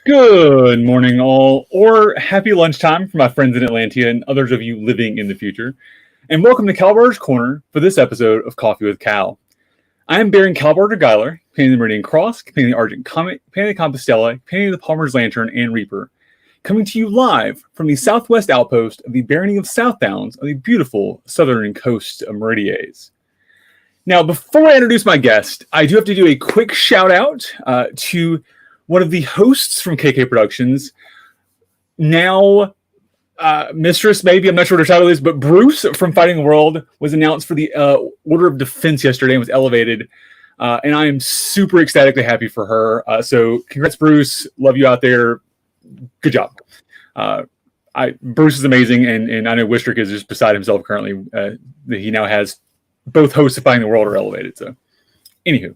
Good morning, all, or happy lunchtime for my friends in Atlanta and others of you living in the future. And welcome to Kal-bardr's Corner for this episode of Coffee with Kal. I am bearing Kal-bardr Gellir, painting the Meridian Cross, painting the Argent Comet, painting the Compostela, painting the Palmer's Lantern, and Reaper, coming to you live from the southwest outpost of the Barony of Southdowns on the beautiful southern coast of Meridies. Now, before I introduce my guest, I do have to do a quick shout out to one of the hosts from KK Productions, now Mistress, maybe, I'm not sure what her title is, but Bruce from Fighting the World was announced for the Order of Defense yesterday and was elevated. And I am super ecstatically happy for her. So congrats, Bruce. Love you out there. Good job. Bruce is amazing, and I know Wistrick is just beside himself currently. That he now has both hosts of Fighting the World are elevated. So, anywho,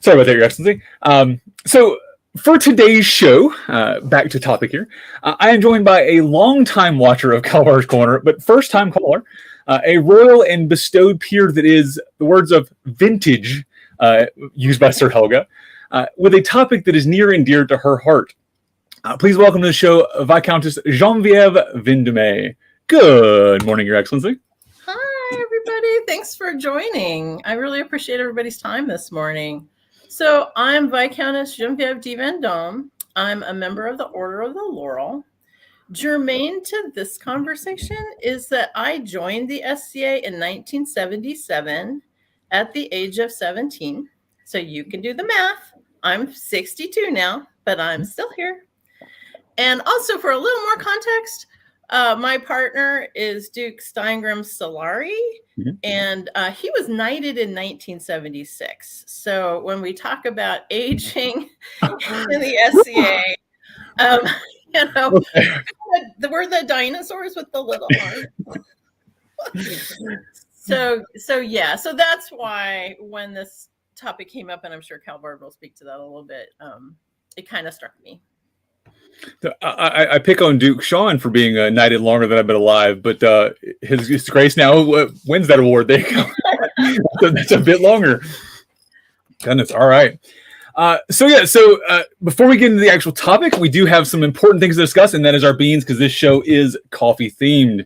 sorry about that, Your Excellency. So for today's show, back to topic here, I am joined by a longtime watcher of Kal-bardr's Corner, but first-time caller, a royal and bestowed peer that is, the words of vintage, used by Sir Helga, with a topic that is near and dear to her heart. Please welcome to the show, Viscountess Genevieve de Vendome. Good morning, Your Excellency. Hi, everybody. Thanks for joining. I really appreciate everybody's time this morning. So I'm Viscountess Genevieve de Vendome. I'm a member of the Order of the Laurel. Germane to this conversation is that I joined the SCA in 1977 at the age of 17. So you can do the math. I'm 62 now, but I'm still here. And also, for a little more context, my partner is Duke Steingrim Solari, and he was knighted in 1976. So when we talk about aging in the SCA, we're the dinosaurs with the little arms. So that's why when this topic came up, and I'm sure Kal-bardr will speak to that a little bit, it kind of struck me. I pick on Duke Sean for being knighted longer than I've been alive, but his Grace now wins that award. There you go. That's a bit longer. Goodness. All right. So before we get into the actual topic, we do have some important things to discuss, and that is our beans, because this show is coffee themed.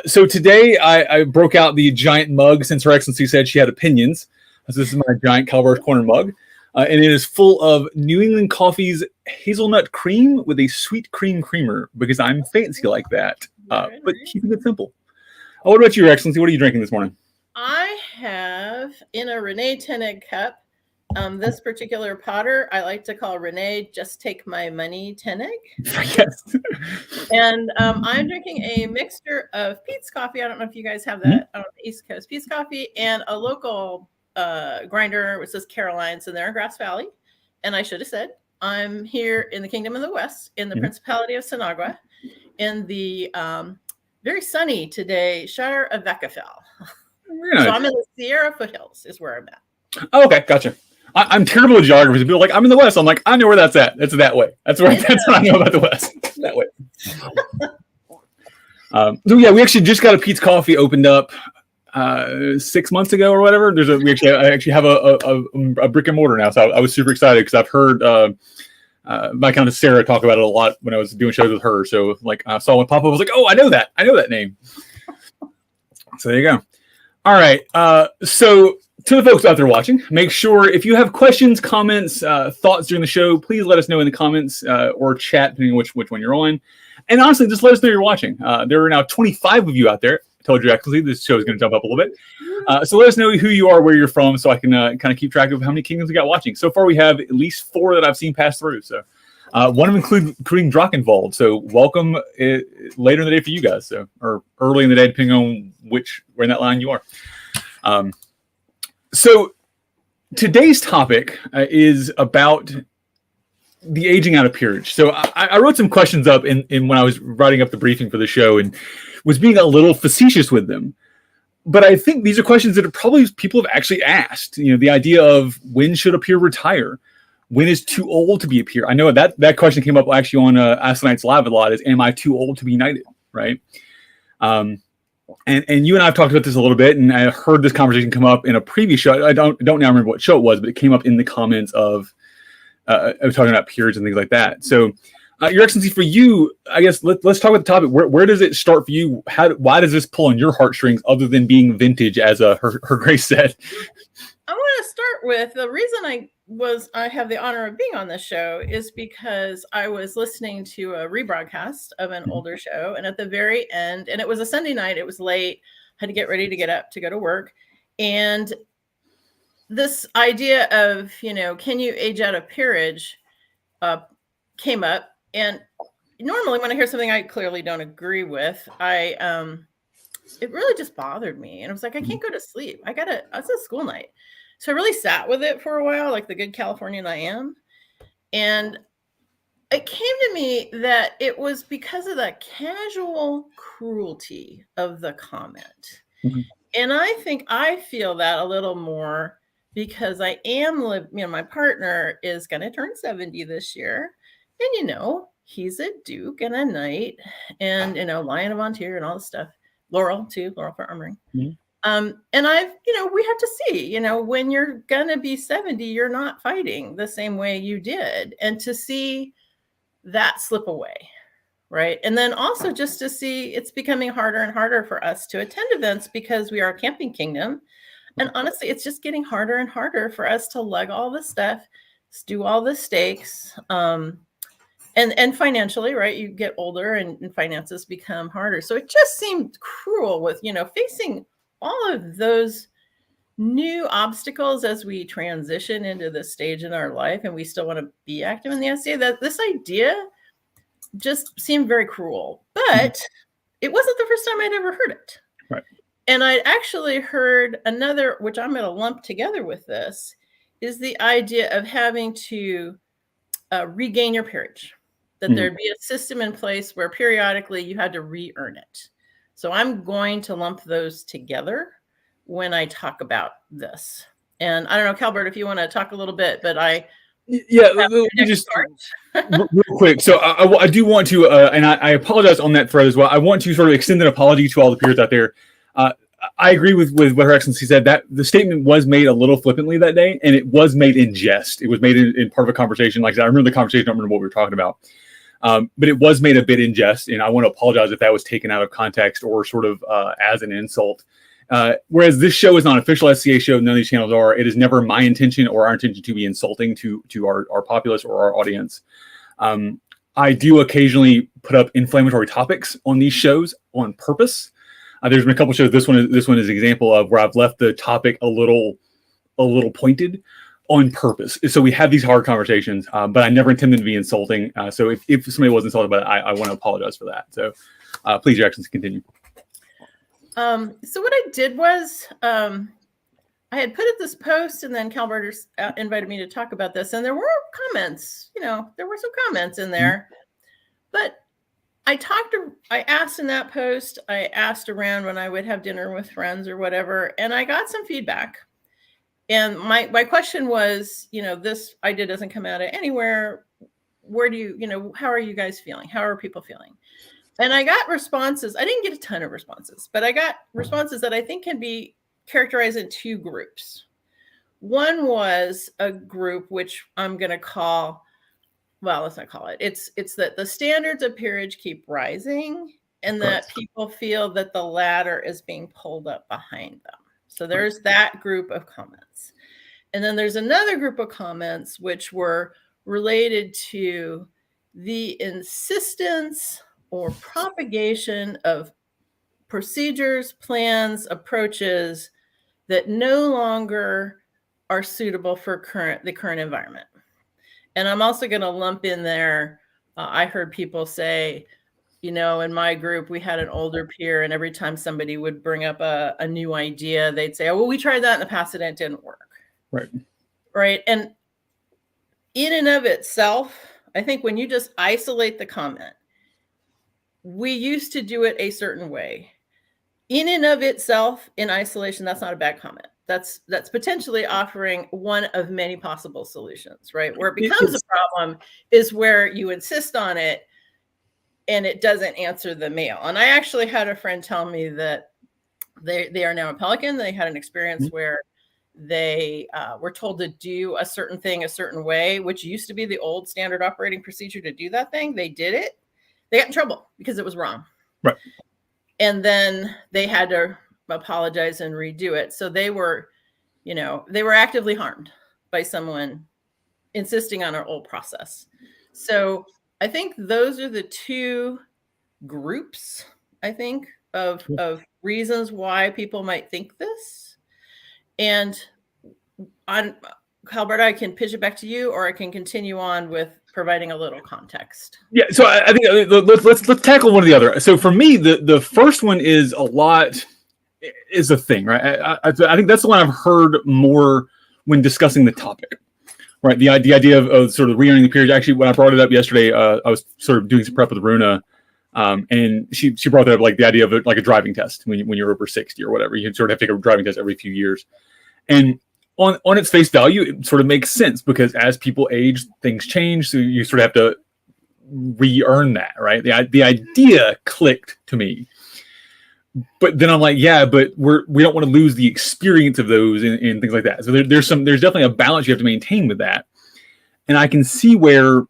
So today I broke out the giant mug since Her Excellency said she had opinions. So this is my giant Kal-bardr's Corner mug. And it is full of New England Coffee's hazelnut cream with a sweet cream creamer, because I'm fancy like that. But keeping it simple. What about you, Your Excellency? What are you drinking this morning? I have, in a Renee Tenig cup, this particular potter I like to call Renee Just Take My Money Tenig. Yes. And I'm drinking a mixture of Peet's coffee. I don't know if you guys have that on the East Coast. Peet's coffee and a local grinder, which says Caroline's, and they're in Grass Valley. And I should have said I'm here in the Kingdom of the West, in the Principality of Sinagua, in the very sunny today Shire of Vacafel. Nice. So I'm in the Sierra foothills is where I'm at. Oh, okay, gotcha. I'm terrible at geography. People are like, I'm in the West. I'm like, I know where that's at. It's that way. That's what I know about the West. That way. So yeah, we actually just got a Peet's coffee opened up 6 months ago or whatever. I actually have a brick and mortar now, so I was super excited because I've heard Viscountess Sarah talk about it a lot when I was doing shows with her. So like I saw one pop up, I was like, oh, I know that name. So there you go. All right. So to the folks out there watching, make sure if you have questions, comments, thoughts during the show, please let us know in the comments or chat, depending on which one you're on. And honestly, just let us know you're watching. There are now 25 of you out there. Told you actually this show is going to jump up a little bit. So let us know who you are, where you're from, so I can kind of keep track of how many kingdoms we got watching. So far, we have at least 4 that I've seen pass through. So one of them including Drachenwald. So welcome later in the day for you guys. So or early in the day, depending on where in that line you are. So today's topic is about the aging out of peerage. So I wrote some questions up in when I was writing up the briefing for the show and was being a little facetious with them. But I think these are questions that probably people have actually asked. You know, the idea of when should a peer retire? When is too old to be a peer? I know that question came up actually on Ask the Knights Live a lot, is am I too old to be knighted, right? And you and I have talked about this a little bit, and I heard this conversation come up in a previous show. I don't now remember what show it was, but it came up in the comments of talking about peerage and things like that. So, Your Excellency, for you, I guess let's talk about the topic. Where does it start for you? Why does this pull on your heartstrings, other than being vintage, as her Grace said? I want to start with the reason I have the honor of being on this show is because I was listening to a rebroadcast of an older show, and at the very end, and it was a Sunday night, it was late, had to get ready to get up to go to work, and this idea of, can you age out of peerage came up. And normally when I hear something I clearly don't agree with, it really just bothered me. And I was like, I can't go to sleep. It's a school night. So I really sat with it for a while, like the good Californian I am. And it came to me that it was because of the casual cruelty of the comment. Mm-hmm. And I feel that a little more because I am, my partner is going to turn 70 this year. And, he's a Duke and a Knight and, Lion of Ontario and all this stuff. Laurel too, Laurel for armoring. Mm-hmm. And we have to see, when you're going to be 70, you're not fighting the same way you did. And to see that slip away. Right. And then also just to see it's becoming harder and harder for us to attend events because we are a camping kingdom. And honestly, it's just getting harder and harder for us to lug all the stuff, do all the stakes, and financially, right? You get older and finances become harder. So it just seemed cruel with, facing all of those new obstacles as we transition into this stage in our life and we still want to be active in the SCA, that this idea just seemed very cruel. But it wasn't the first time I'd ever heard it. Right. And I actually heard another, which I'm going to lump together with this, is the idea of having to regain your peerage, that there'd be a system in place where periodically you had to re-earn it. So I'm going to lump those together when I talk about this. And I don't know, Kal-bardr, if you want to talk a little bit, but let me just real quick. So I do want to, and I apologize on that thread as well. I want to sort of extend an apology to all the peers out there. I agree with what Her Excellency said, that the statement was made a little flippantly that day, and it was made in jest. It was made in part of a conversation. Like I said, I remember the conversation. I don't remember what we were talking about. But it was made a bit in jest, and I want to apologize if that was taken out of context or sort of as an insult. Whereas this show is not an official SCA show, none of these channels are. It is never my intention or our intention to be insulting to our populace or our audience. I do occasionally put up inflammatory topics on these shows on purpose. There's been a couple shows. This one is an example of where I've left the topic a little pointed on purpose. So we have these hard conversations, but I never intended to be insulting. So if somebody was insulted by it, I want to apologize for that. So please, Your Excellency, continue. So what I did was I had put up this post, and then Kal-bardr invited me to talk about this, and there were comments. There were some comments in there, but I asked in that post, I asked around when I would have dinner with friends or whatever, and I got some feedback. And my question was, this idea doesn't come out of anywhere. Where do you, how are you guys feeling? How are people feeling? And I got responses. I didn't get a ton of responses, but I got responses that I think can be characterized in two groups. One was a group which I'm going to call, well, let's not call it. It's that the standards of peerage keep rising, and that people feel that the ladder is being pulled up behind them. So there's that group of comments. And then there's another group of comments which were related to the insistence or propagation of procedures, plans, approaches that no longer are suitable for the current environment. And I'm also going to lump in there, I heard people say, in my group, we had an older peer, and every time somebody would bring up a new idea, they'd say, oh, well, we tried that in the past and it didn't work. Right. And in and of itself, I think when you just isolate the comment, we used to do it a certain way. In and of itself, in isolation, that's not a bad comment. That's potentially offering one of many possible solutions, right? Where it becomes a problem is where you insist on it and it doesn't answer the mail. And I actually had a friend tell me that they are now a Pelican. They had an experience where they were told to do a certain thing a certain way, which used to be the old standard operating procedure to do that thing. They did it. They got in trouble because it was wrong. Right. And then they had to apologize and redo it. So they were actively harmed by someone insisting on our old process. So I think those are the two groups, I think, of reasons why people might think this. And on Kal-bardr, I can pitch it back to you, or I can continue on with providing a little context. Yeah, so I think let's tackle one or the other. So for me, the first one is a thing, right? I think that's the one I've heard more when discussing the topic, right? The idea of sort of re-earning the peerage. Actually, when I brought it up yesterday, I was sort of doing some prep with Runa, and she brought that up, like the idea of like a driving test when you're over 60 or whatever. You sort of have to take a driving test every few years. And on its face value, it sort of makes sense because as people age, things change. So you sort of have to re-earn that, right? The idea clicked to me. But then I'm like, yeah, but we don't want to lose the experience of those and things like that. So there's definitely a balance you have to maintain with that. And I can see where,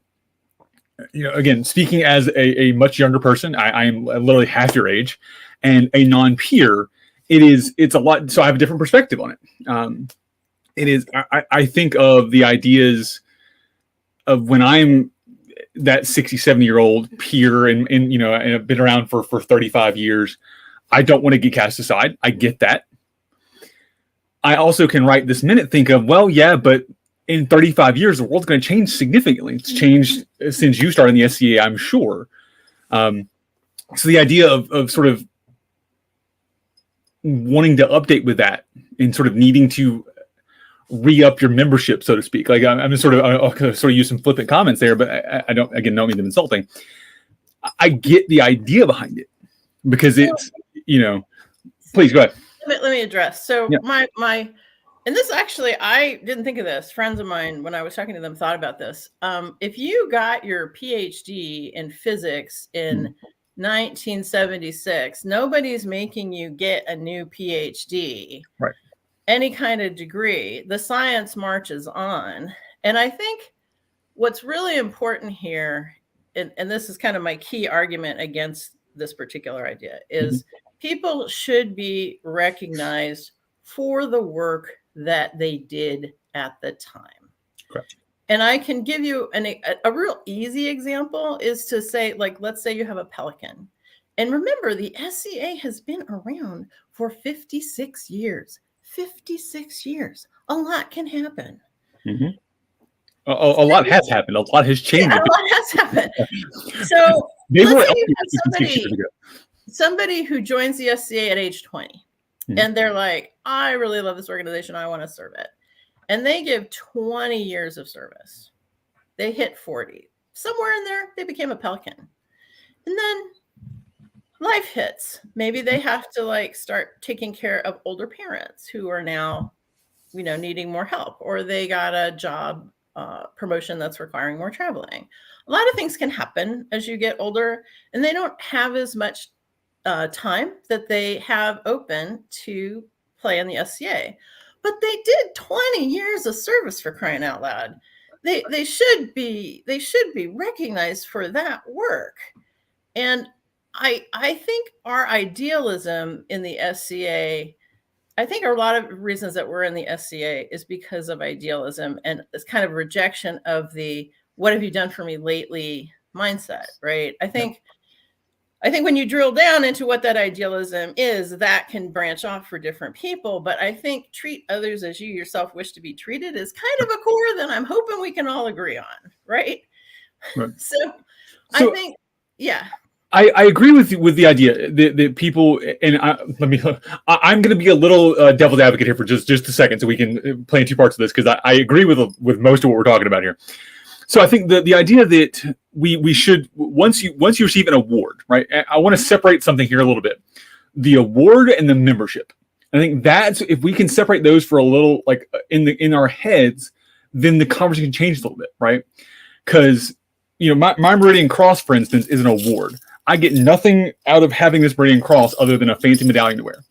again, speaking as a much younger person, I am literally half your age, and a non-peer, it's a lot. So I have a different perspective on it. It is. I think of the ideas of when I'm that 60, 70-year-old peer, and I've been around for 35 years. I don't want to get cast aside. I get that. I also can right this minute think of, well, yeah, but in 35 years, the world's going to change significantly. It's changed since you started in the SCA, I'm sure. So the idea of sort of wanting to update with that and sort of needing to re-up your membership, so to speak. Like I'm just I'll sort of use some flippant comments there, but I don't mean them insulting. I get the idea behind it because it's, please go ahead. Let me address. So yeah. my and this actually, I didn't think of this. Friends of mine, when I was talking to them, thought about this. If you got your PhD in physics in 1976, nobody's making you get a new PhD, right? Any kind of degree. The science marches on. And I think what's really important here, and this is kind of my key argument against this particular idea, is people should be recognized for the work that they did at the time. Correct. And I can give you a real easy example is to say, like, let's say you have a pelican. And remember, the SCA has been around for 56 years. 56 years. A lot can happen. Mm-hmm. A lot has happened. A lot has changed. Yeah, a lot has happened. So let's say you have somebody who joins the SCA at age 20. And they're like, I really love this organization. I want to serve it. And they give 20 years of service. They hit 40. Somewhere in there, they became a pelican. And then life hits. Maybe they have to start taking care of older parents who are now, needing more help, or they got a job promotion that's requiring more traveling. A lot of things can happen as you get older, and they don't have as much time that they have open to play in the SCA. But they did 20 years of service, for crying out loud. They should be recognized for that work. And I think our idealism in the SCA, I think a lot of reasons that we're in the SCA is because of idealism and this kind of rejection of the "what have you done for me lately" mindset, right? I think when you drill down into what that idealism is, that can branch off for different people. But I think treat others as you yourself wish to be treated is kind of a core that I'm hoping we can all agree on, right? So I think, yeah. I agree with the idea that people, and I'm going to be a little devil's advocate here for just a second, so we can play in two parts of this, because I agree with most of what we're talking about here. So I think the idea that we should, once you receive an award, right? I want to separate something here a little bit: the award and the membership. I think that's, if we can separate those for a little, in our heads, then the conversation changes a little bit, right? Because my Meridian Cross, for instance, is an award. I get nothing out of having this Meridian Cross other than a fancy medallion to wear.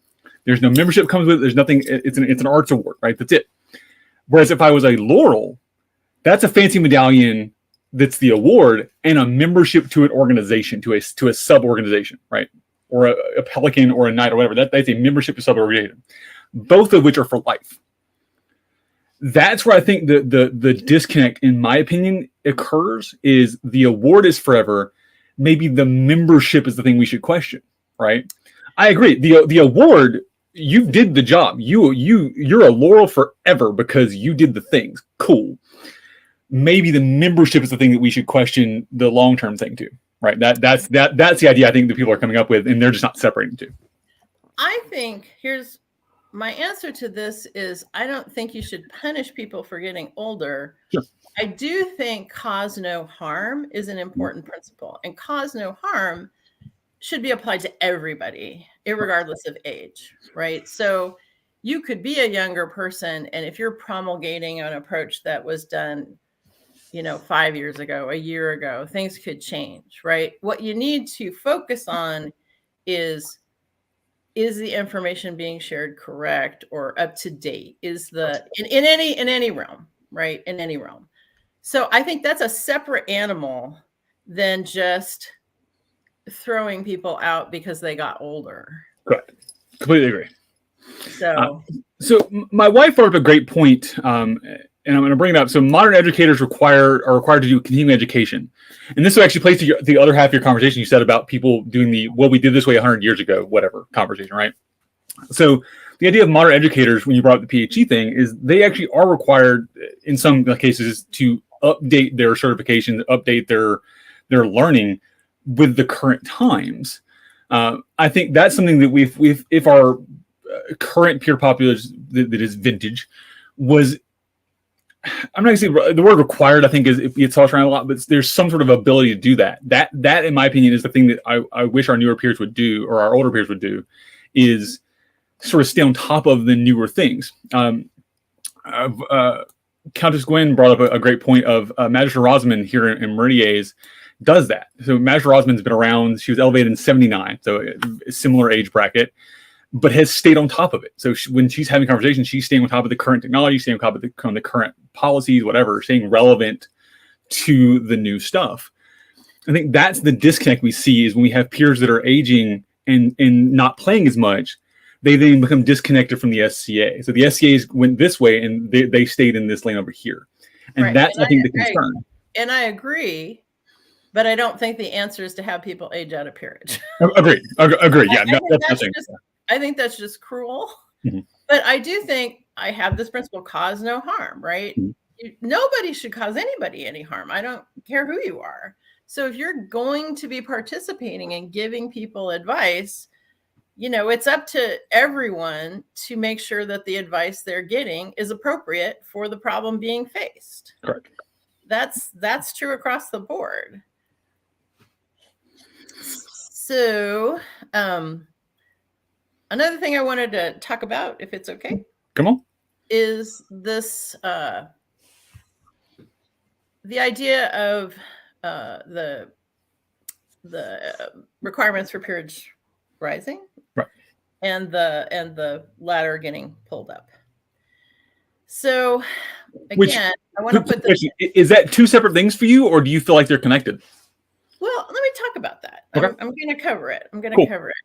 There's no membership comes with it. There's nothing. It's an arts award, right? That's it. Whereas if I was a Laurel, that's a fancy medallion that's the award and a membership to an organization, to a sub-organization, right? Or a Pelican or a Knight or whatever. That's a membership to sub-organization. Both of which are for life. That's where I think the disconnect, in my opinion, occurs, is the award is forever. Maybe the membership is the thing we should question, right? I agree. The award, you did the job. You're a Laurel forever because you did the things. Cool. Maybe the membership is the thing that we should question the long-term thing too, right? That's the idea I think that people are coming up with, and they're just not separating two. I think here's my answer to this is I don't think you should punish people for getting older. Sure. I do think cause no harm is an important principle, and cause no harm should be applied to everybody, regardless of age, right? So you could be a younger person, and if you're promulgating an approach that was done 5 years ago, a year ago, things could change, right? What you need to focus on is the information being shared correct or up to date? Is the in any realm, right? In any realm. So I think that's a separate animal than just throwing people out because they got older. Correct. Completely agree. So my wife brought up a great point, and I'm going to bring it up. So modern educators are required to do continuing education. And this actually plays to the other half of your conversation you said about people doing we did this way 100 years ago, whatever conversation, right? So the idea of modern educators, when you brought up the PhD thing, is they actually are required in some cases to update their certification, update their learning with the current times. I think that's something that if our current peer population that is vintage was, I'm not going to say the word required, I think it's tossed around a lot, but there's some sort of ability to do that. That, in my opinion, is the thing that I wish our newer peers would do, or our older peers would do, is sort of stay on top of the newer things. Countess Gwen brought up a great point of Magister Rosamond here in Meritier's does that. So Magister Rosamond's been around. She was elevated in 79, so a similar age bracket, but has stayed on top of it. So when she's having conversations, she's staying on top of the current technology, staying on top of the current policies, whatever, staying relevant to the new stuff. I think that's the disconnect we see, is when we have peers that are aging and not playing as much, they then become disconnected from the SCA. So the SCAs went this way and they stayed in this lane over here. And right. That's, I think, the concern. And I agree, but I don't think the answer is to have people age out of peerage. Agreed. Yeah, I think that's just cruel. Mm-hmm. But I do think I have this principle: cause no harm, right? Mm-hmm. Nobody should cause anybody any harm. I don't care who you are. So if you're going to be participating and giving people advice, it's up to everyone to make sure that the advice they're getting is appropriate for the problem being faced. Correct. That's true across the board. So, another thing I wanted to talk about, if it's okay. Come on. Is this the idea of the requirements for peerage rising, right, and the ladder getting pulled up. So again, I want to put this. Is that two separate things for you, or do you feel like they're connected? Well, let me talk about that. Okay. I'm going to cover it. Cover it.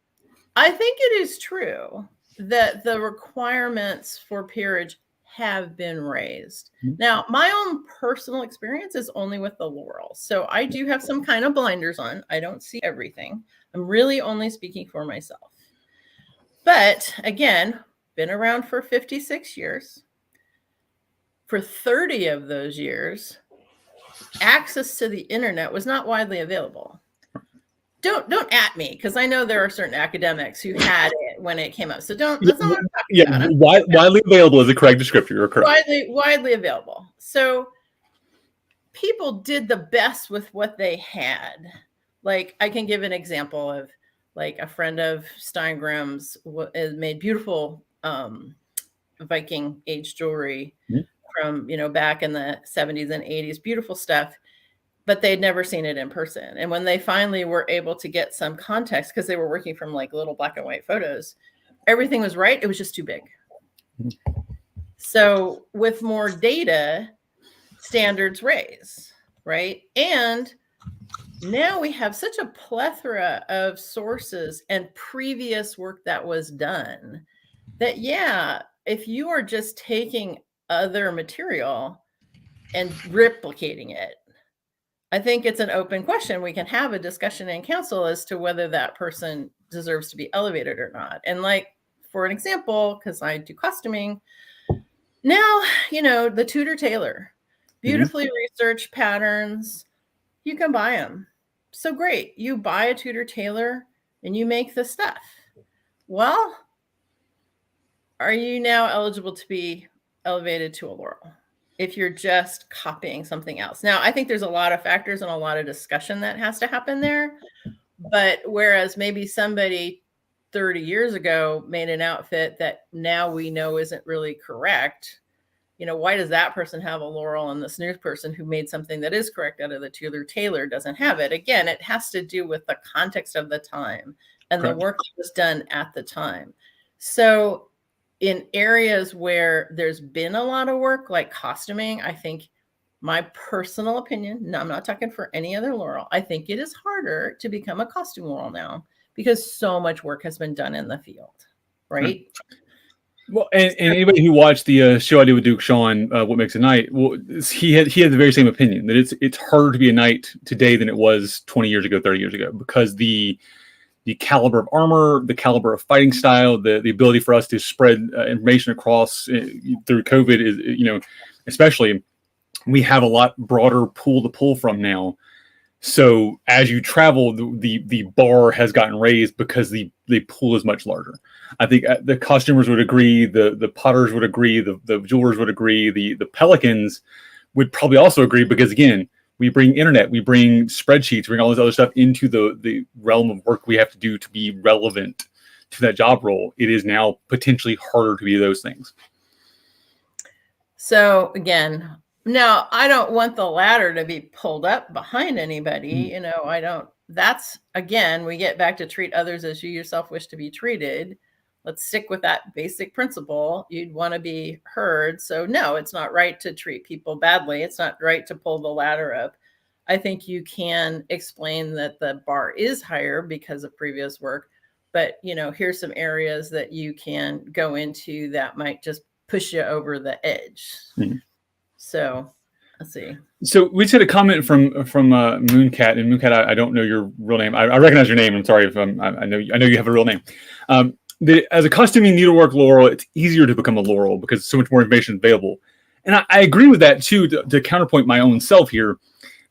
I think it is true that the requirements for peerage have been raised. Mm-hmm. Now, my own personal experience is only with the Laurel. So I do have some kind of blinders on. I don't see everything. I'm really only speaking for myself. But again, been around for 56 years. For 30 of those years, access to the internet was not widely available. Don't at me, because I know there are certain academics who had it when it came up. So that's not what I'm talking about. Widely available is a correct descriptor. You're correct. Widely available. So people did the best with what they had. Like, I can give an example of, like, a friend of Steingrim's made beautiful Viking age jewelry from back in the 70s and 80s, beautiful stuff. But they'd never seen it in person. And when they finally were able to get some context, because they were working from like little black and white photos, everything was right. It was just too big. So with more data, standards raise, right? And now we have such a plethora of sources and previous work that was done that, yeah, if you are just taking other material and replicating it, I think it's an open question. We can have a discussion in council as to whether that person deserves to be elevated or not. And like, for an example, because I do costuming, now, the Tudor tailor, beautifully researched patterns, you can buy them. So great. You buy a Tudor tailor and you make the stuff. Well, are you now eligible to be elevated to a Laurel if you're just copying something else? Now, I think there's a lot of factors and a lot of discussion that has to happen there. But whereas maybe somebody 30 years ago made an outfit that now we know isn't really correct, why does that person have a Laurel and this new person who made something that is correct out of the Tudor tailor doesn't have it? Again, it has to do with the context of the time and the work that was done at the time. So in areas where there's been a lot of work, like costuming, I think, my personal opinion, no, I'm not talking for any other Laurel, I think it is harder to become a costume Laurel now because so much work has been done in the field, right? Well, and anybody who watched the show I did with Duke Sean, What Makes a Knight, well, he had the very same opinion that it's harder to be a knight today than it was 20 years ago, 30 years ago, because the caliber of armor, the caliber of fighting style, the ability for us to spread information across through COVID is, especially, we have a lot broader pool to pull from now. So as you travel, the bar has gotten raised because the pool is much larger. I think the costumers would agree, the potters would agree, the jewelers would agree, the pelicans would probably also agree, because again, we bring internet, we bring spreadsheets, bring all this other stuff into the realm of work we have to do to be relevant to that job role. It is now potentially harder to be those things. So again, now I don't want the ladder to be pulled up behind anybody. I don't. That's, again, we get back to treat others as you yourself wish to be treated. Let's stick with that basic principle. You'd want to be heard. So no, it's not right to treat people badly. It's not right to pull the ladder up. I think you can explain that the bar is higher because of previous work, but here's some areas that you can go into that might just push you over the edge. So let's see. So we just had a comment from Mooncat, and Mooncat, I don't know your real name. I recognize your name. I'm sorry if I know you have a real name. As a costuming needlework Laurel, it's easier to become a Laurel because so much more information is available. And I agree with that too, to counterpoint my own self here,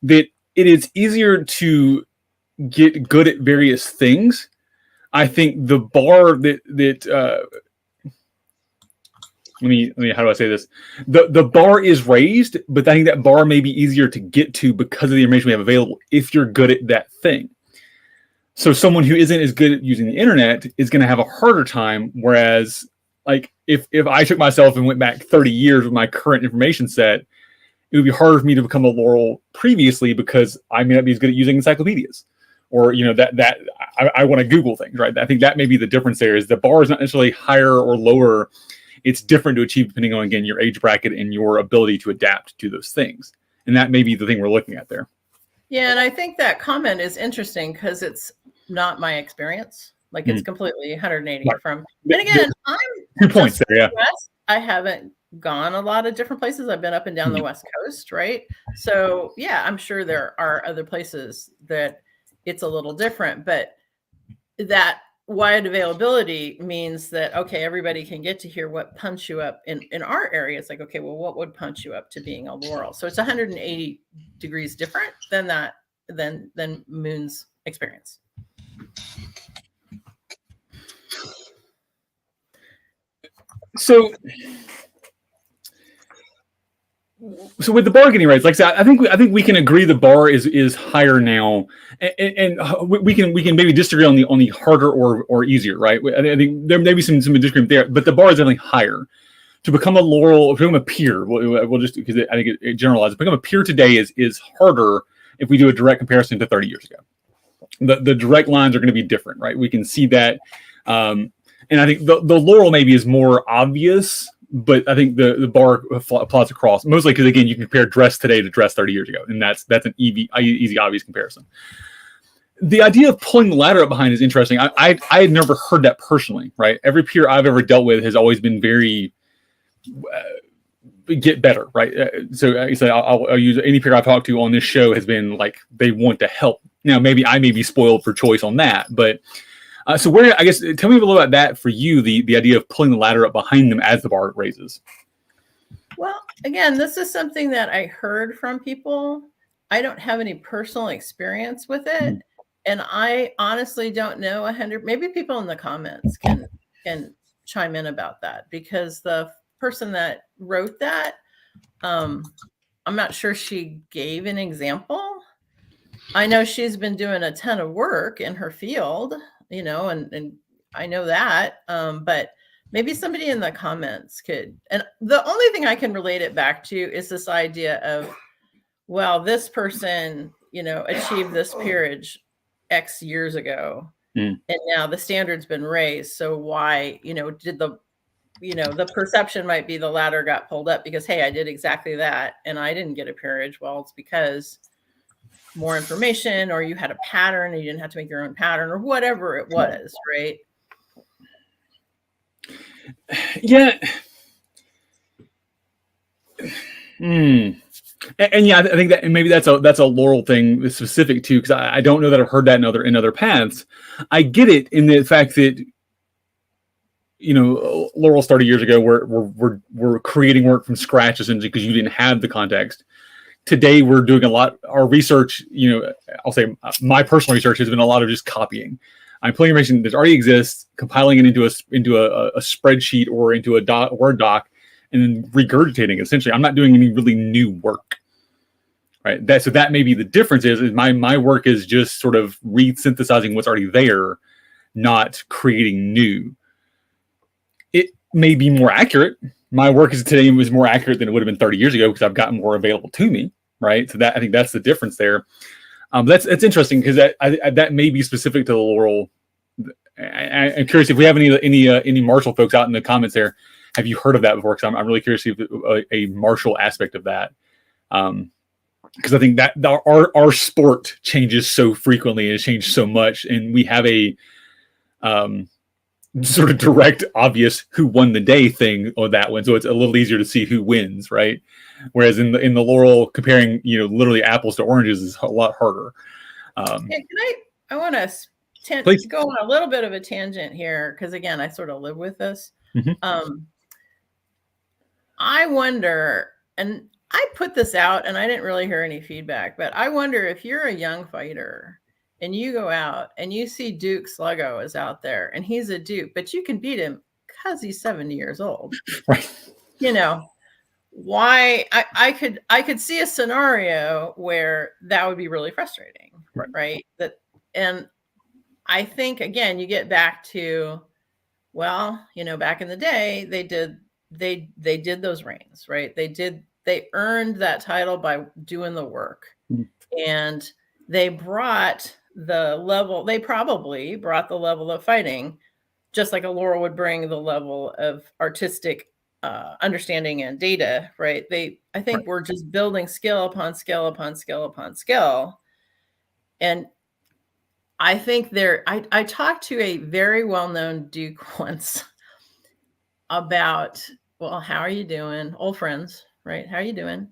that it is easier to get good at various things. I think the bar that let me how do I say this? The bar is raised, but I think that bar may be easier to get to because of the information we have available if you're good at that thing. So someone who isn't as good at using the internet is going to have a harder time. Whereas, like, if I took myself and went back 30 years with my current information set, it would be harder for me to become a Laurel previously because I may not be as good at using encyclopedias, or that I want to Google things, right? I think that may be the difference there. Is the bar is not necessarily higher or lower. It's different to achieve depending on, again, your age bracket and your ability to adapt to those things. And that may be the thing we're looking at there. Yeah, and I think that comment is interesting because it's not my experience. Like, it's completely 180 right. from. And again, I'm 2 points there. Yeah, West. I haven't gone a lot of different places. I've been up and down the West Coast, right? So yeah, I'm sure there are other places that it's a little different, but that wide availability means that, okay, everybody can get to hear what punch you up in our area. It's like, okay, well, what would punch you up to being a Laurel? So it's 180 degrees different than Moon's experience. So with the bargaining rights, like I said, I think we can agree the bar is higher now, and we can maybe disagree on the harder or easier, right? I think there may be some disagreement there, but the bar is definitely higher. To become a Laurel, to become a peer, we'll just, because I think it generalizes. Become a peer today is harder if we do a direct comparison to 30 years ago. The direct lines are going to be different, right? We can see that. And I think the Laurel maybe is more obvious, but I think the bar applies across, mostly because, again, you can compare dress today to dress 30 years ago, and that's an easy, obvious comparison. The idea of pulling the ladder up behind is interesting. I had never heard that personally, right? Every peer I've ever dealt with has always been very get better, right? So I said I'll use any peer I've talked to on this show has been like they want to help. Now maybe I may be spoiled for choice on that, but so where I guess tell me a little about that for you, the idea of pulling the ladder up behind them as the bar raises. Well, again, this is something that I heard from people. I don't have any personal experience with it. Mm-hmm. And I honestly don't know 100. Maybe people in the comments can chime in about that, because the person that wrote that, I'm not sure she gave an example. I know she's been doing a ton of work in her field, and I know that, but maybe somebody in the comments could. And the only thing I can relate it back to is this idea of, well, this person, achieved this peerage X years ago, and now the standard's been raised. So why, did the perception might be the ladder got pulled up because, hey, I did exactly that and I didn't get a peerage. Well, it's because more information, or you had a pattern and you didn't have to make your own pattern, or whatever it was, right? Yeah. And yeah, I think that maybe that's a Laurel thing specific too, because I don't know that I've heard that in other paths. I get it in the fact that Laurel started years ago. We're creating work from scratch essentially because you didn't have the context. Today we're doing a lot. Our research, I'll say my personal research has been a lot of just copying. I'm pulling information that already exists, compiling it into a spreadsheet or into a Word doc, and then regurgitating it. Essentially, I'm not doing any really new work, right? So that may be the difference. Is my work is just sort of re-synthesizing what's already there, not creating new. It may be more accurate. My work today is more accurate than it would have been 30 years ago because I've gotten more available to me, right? So I think that's the difference there. That's interesting because that may be specific to the Laurel. I'm curious if we have any Marshall folks out in the comments there. Have you heard of that before? Because I'm really curious if a Marshall aspect of that. Because I think that our sport changes so frequently and has changed so much, and we have a sort of direct, obvious who won the day thing on that one. So it's a little easier to see who wins, right? Whereas in the Laurel, comparing literally apples to oranges is a lot harder. I want to go on a little bit of a tangent here because again, I sort of live with this. Mm-hmm. I wonder, and I put this out and I didn't really hear any feedback, but I wonder if you're a young fighter and you go out and you see Duke Sluggo is out there and he's a Duke, but you can beat him because he's 70 years old. Right. Why I could see a scenario where that would be really frustrating. Right. And I think again, you get back to, well, back in the day, they did those reigns, right? They earned that title by doing the work. Mm-hmm. And they probably brought the level of fighting, just like a Laurel would bring the level of artistic understanding and data, right? I think we're just building skill upon skill upon skill upon skill. And I think I talked to a very well-known Duke once about, well, how are you doing? Old friends, right? How are you doing?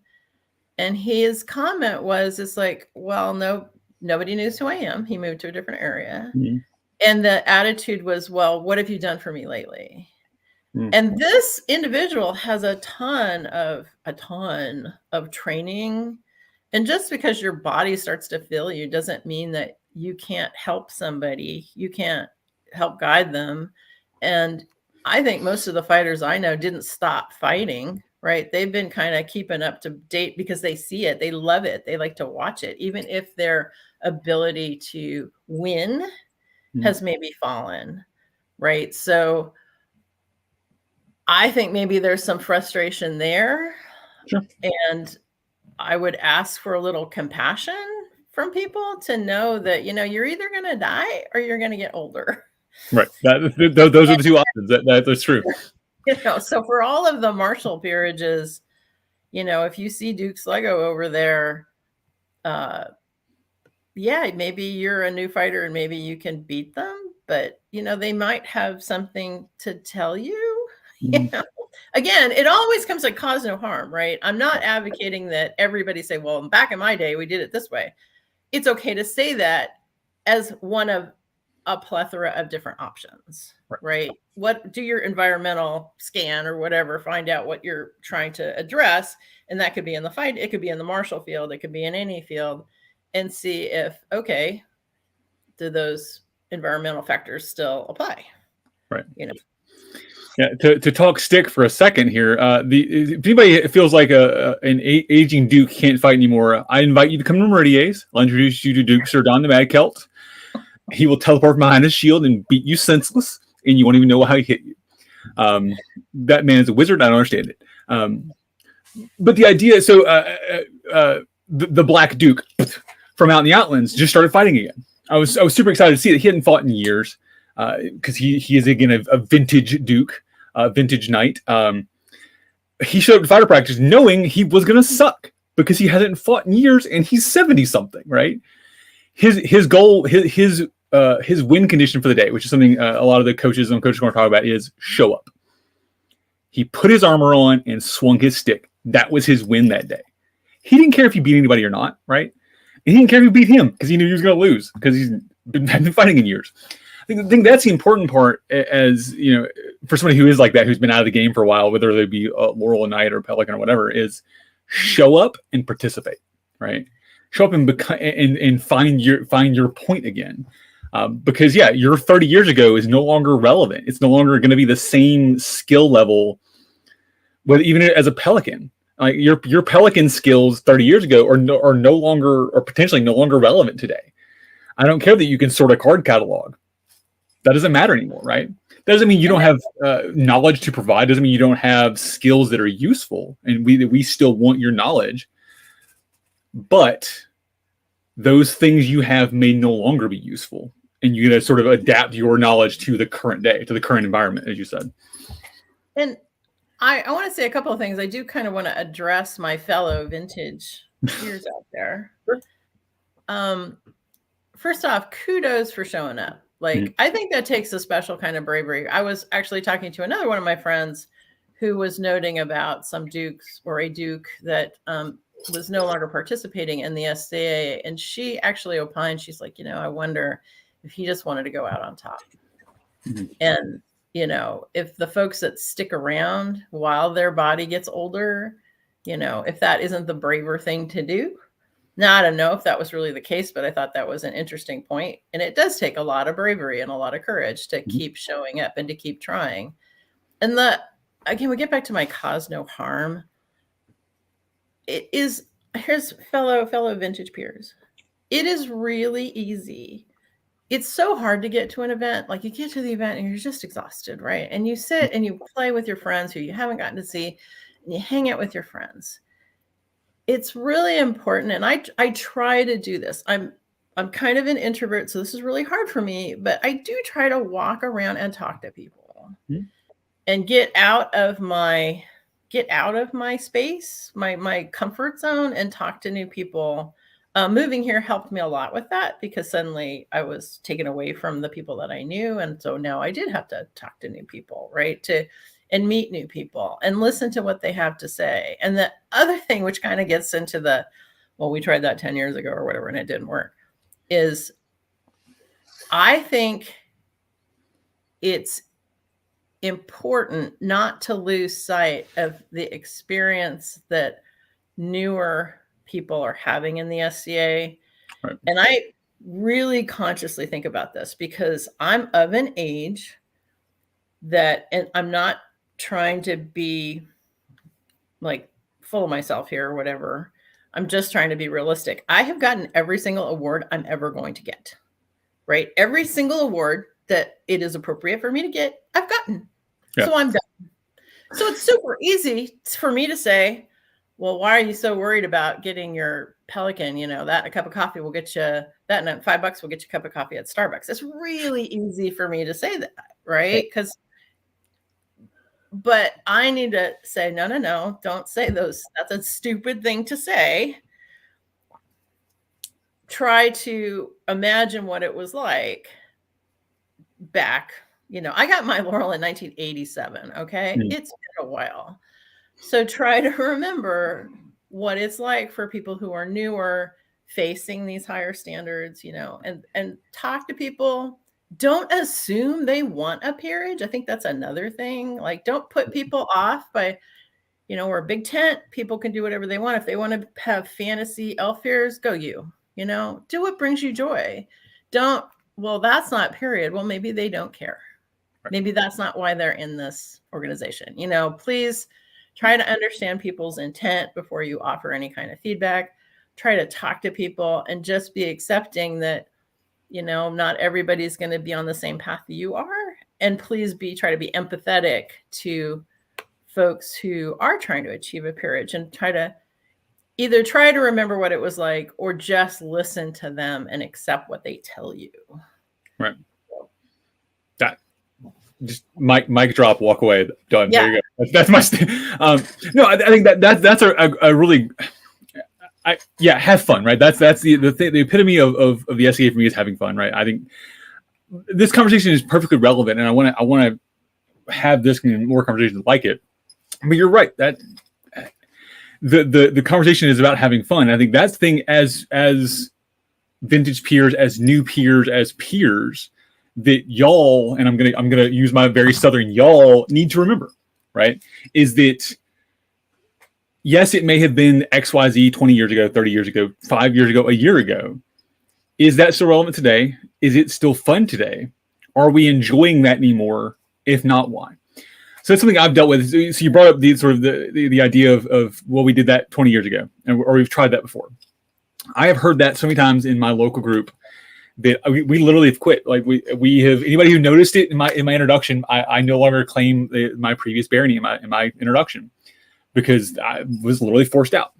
And his comment was, it's like, well, nobody knows who I am. He moved to a different area. Mm-hmm. And the attitude was, well, what have you done for me lately? Mm-hmm. And this individual has a ton of training. And just because your body starts to fail you doesn't mean that you can't help somebody. You can't help guide them. And I think most of the fighters I know didn't stop fighting, right? They've been kind of keeping up to date because they see it. They love it. They like to watch it, even if their ability to win has maybe fallen, right? So I think maybe there's some frustration there. Sure. And I would ask for a little compassion from people to know that, you're either going to die or you're going to get older. Right. Those are the two options. That's true. So for all of the martial peerages, if you see Duke's Lego over there, yeah, maybe you're a new fighter and maybe you can beat them, but they might have something to tell you. Again, it always comes to cause no harm, right? I'm not advocating that everybody say, well, back in my day, we did it this way. It's okay to say that as one of a plethora of different options, right? What do your environmental scan or whatever, find out what you're trying to address. And that could be in the fight. It could be in the martial field. It could be in any field, and see if, okay, do those environmental factors still apply? Right. Yeah, to talk stick for a second here, if anybody feels like an aging Duke can't fight anymore, I invite you to come to Meridier's. I'll introduce you to Duke Sir Don the Mad Celt. He will teleport behind his shield and beat you senseless, and you won't even know how he hit you. That man is a wizard. I don't understand it. But the idea, so the Black Duke from out in the Outlands just started fighting again. I was super excited to see that he hadn't fought in years, because he is again a vintage Duke, vintage knight. He showed up to fighter practice knowing he was going to suck because he hasn't fought in years, and he's 70 something, right? His goal, his win condition for the day, which is something a lot of the coaches on Coach's Corner talk about, is show up. He put his armor on and swung his stick. That was his win that day. He didn't care if he beat anybody or not, right? And he didn't care if he beat him because he knew he was going to lose because he's been fighting in years. I think that's the important part, as for somebody who is like that, who's been out of the game for a while, whether they be Laurel, a Knight, or Pelican, or whatever, is show up and participate, right? Show up and find your point again, because your 30 years ago is no longer relevant. It's no longer going to be the same skill level, whether even as a Pelican. Like your Pelican skills 30 years ago are no longer, or potentially no longer relevant today. I don't care that you can sort a card catalog. That doesn't matter anymore, right? That doesn't mean you don't have knowledge to provide. Doesn't mean you don't have skills that are useful, and we still want your knowledge. But those things you have may no longer be useful, and you got to sort of adapt your knowledge to the current day, to the current environment, as you said. And I want to say a couple of things. I do kind of want to address my fellow vintage peers out there. First off, kudos for showing up. I think that takes a special kind of bravery. I was actually talking to another one of my friends who was noting about some dukes, or a duke that was no longer participating in the SCA. And she actually opined, she's like, I wonder if he just wanted to go out on top. And if the folks that stick around while their body gets older, if that isn't the braver thing to do. Now, I don't know if that was really the case, but I thought that was an interesting point. And it does take a lot of bravery and a lot of courage to keep showing up and to keep trying. And again, we get back to my cause no harm. Here's fellow vintage peers. It is really easy. It's so hard to get to an event. You get to the event and you're just exhausted, right? And you sit and you play with your friends who you haven't gotten to see, and you hang out with your friends. It's really important. And I try to do this. I'm kind of an introvert, so this is really hard for me, but I do try to walk around and talk to people and get out of my space, my comfort zone, and talk to new people. Moving here helped me a lot with that, because suddenly I was taken away from the people that I knew. And so now I did have to talk to new people, right? And meet new people and listen to what they have to say. And the other thing, which kind of gets into we tried that 10 years ago or whatever, and it didn't work, is I think it's important not to lose sight of the experience that newer people are having in the SCA. Right. And I really consciously think about this because I'm of an age that, and I'm not trying to be full of myself here or whatever. I'm just trying to be realistic. I have gotten every single award I'm ever going to get, right? Every single award that it is appropriate for me to get, I've gotten. Yeah. So I'm done. So it's super easy for me to say, well, why are you so worried about getting your Pelican? That a cup of coffee will get you that, and $5 will get you a cup of coffee at Starbucks. It's really easy for me to say that, right? But I need to say, no, don't say those. That's a stupid thing to say. Try to imagine what it was like back. I got my Laurel in 1987. Okay. It's been a while. So try to remember what it's like for people who are newer facing these higher standards, and talk to people. Don't assume they want a peerage. I think that's another thing. Like, don't put people off by, we're a big tent. People can do whatever they want. If they want to have fantasy elf fairs, go you, do what brings you joy. Well, that's not period. Well, maybe they don't care. Maybe that's not why they're in this organization. Please try to understand people's intent before you offer any kind of feedback. Try to talk to people and just be accepting that, not everybody's going to be on the same path that you are. And please try to be empathetic to folks who are trying to achieve a peerage, and try to remember what it was like, or just listen to them and accept what they tell you. Right. That just mic drop, walk away, done. Yeah. There you go. That's my no, I think that's a really have fun, right? That's the epitome of the SCA for me is having fun, right? I think this conversation is perfectly relevant, and I want to have this and more conversations like it. But you're right, that the conversation is about having fun. I think that's the thing as vintage peers, as new peers, as peers, that y'all, and I'm gonna use my very Southern y'all, need to remember, right? Is that yes, it may have been XYZ 20 years ago, 30 years ago, 5 years ago, a year ago. Is that still relevant today? Is it still fun today? Are we enjoying that anymore? If not, why? So that's something I've dealt with. So you brought up the idea of well, we did that 20 years ago, or we've tried that before. I have heard that so many times in my local group that we literally have quit. Like we have, anybody who noticed it in my introduction, I no longer claim my previous barony in my introduction, because I was literally forced out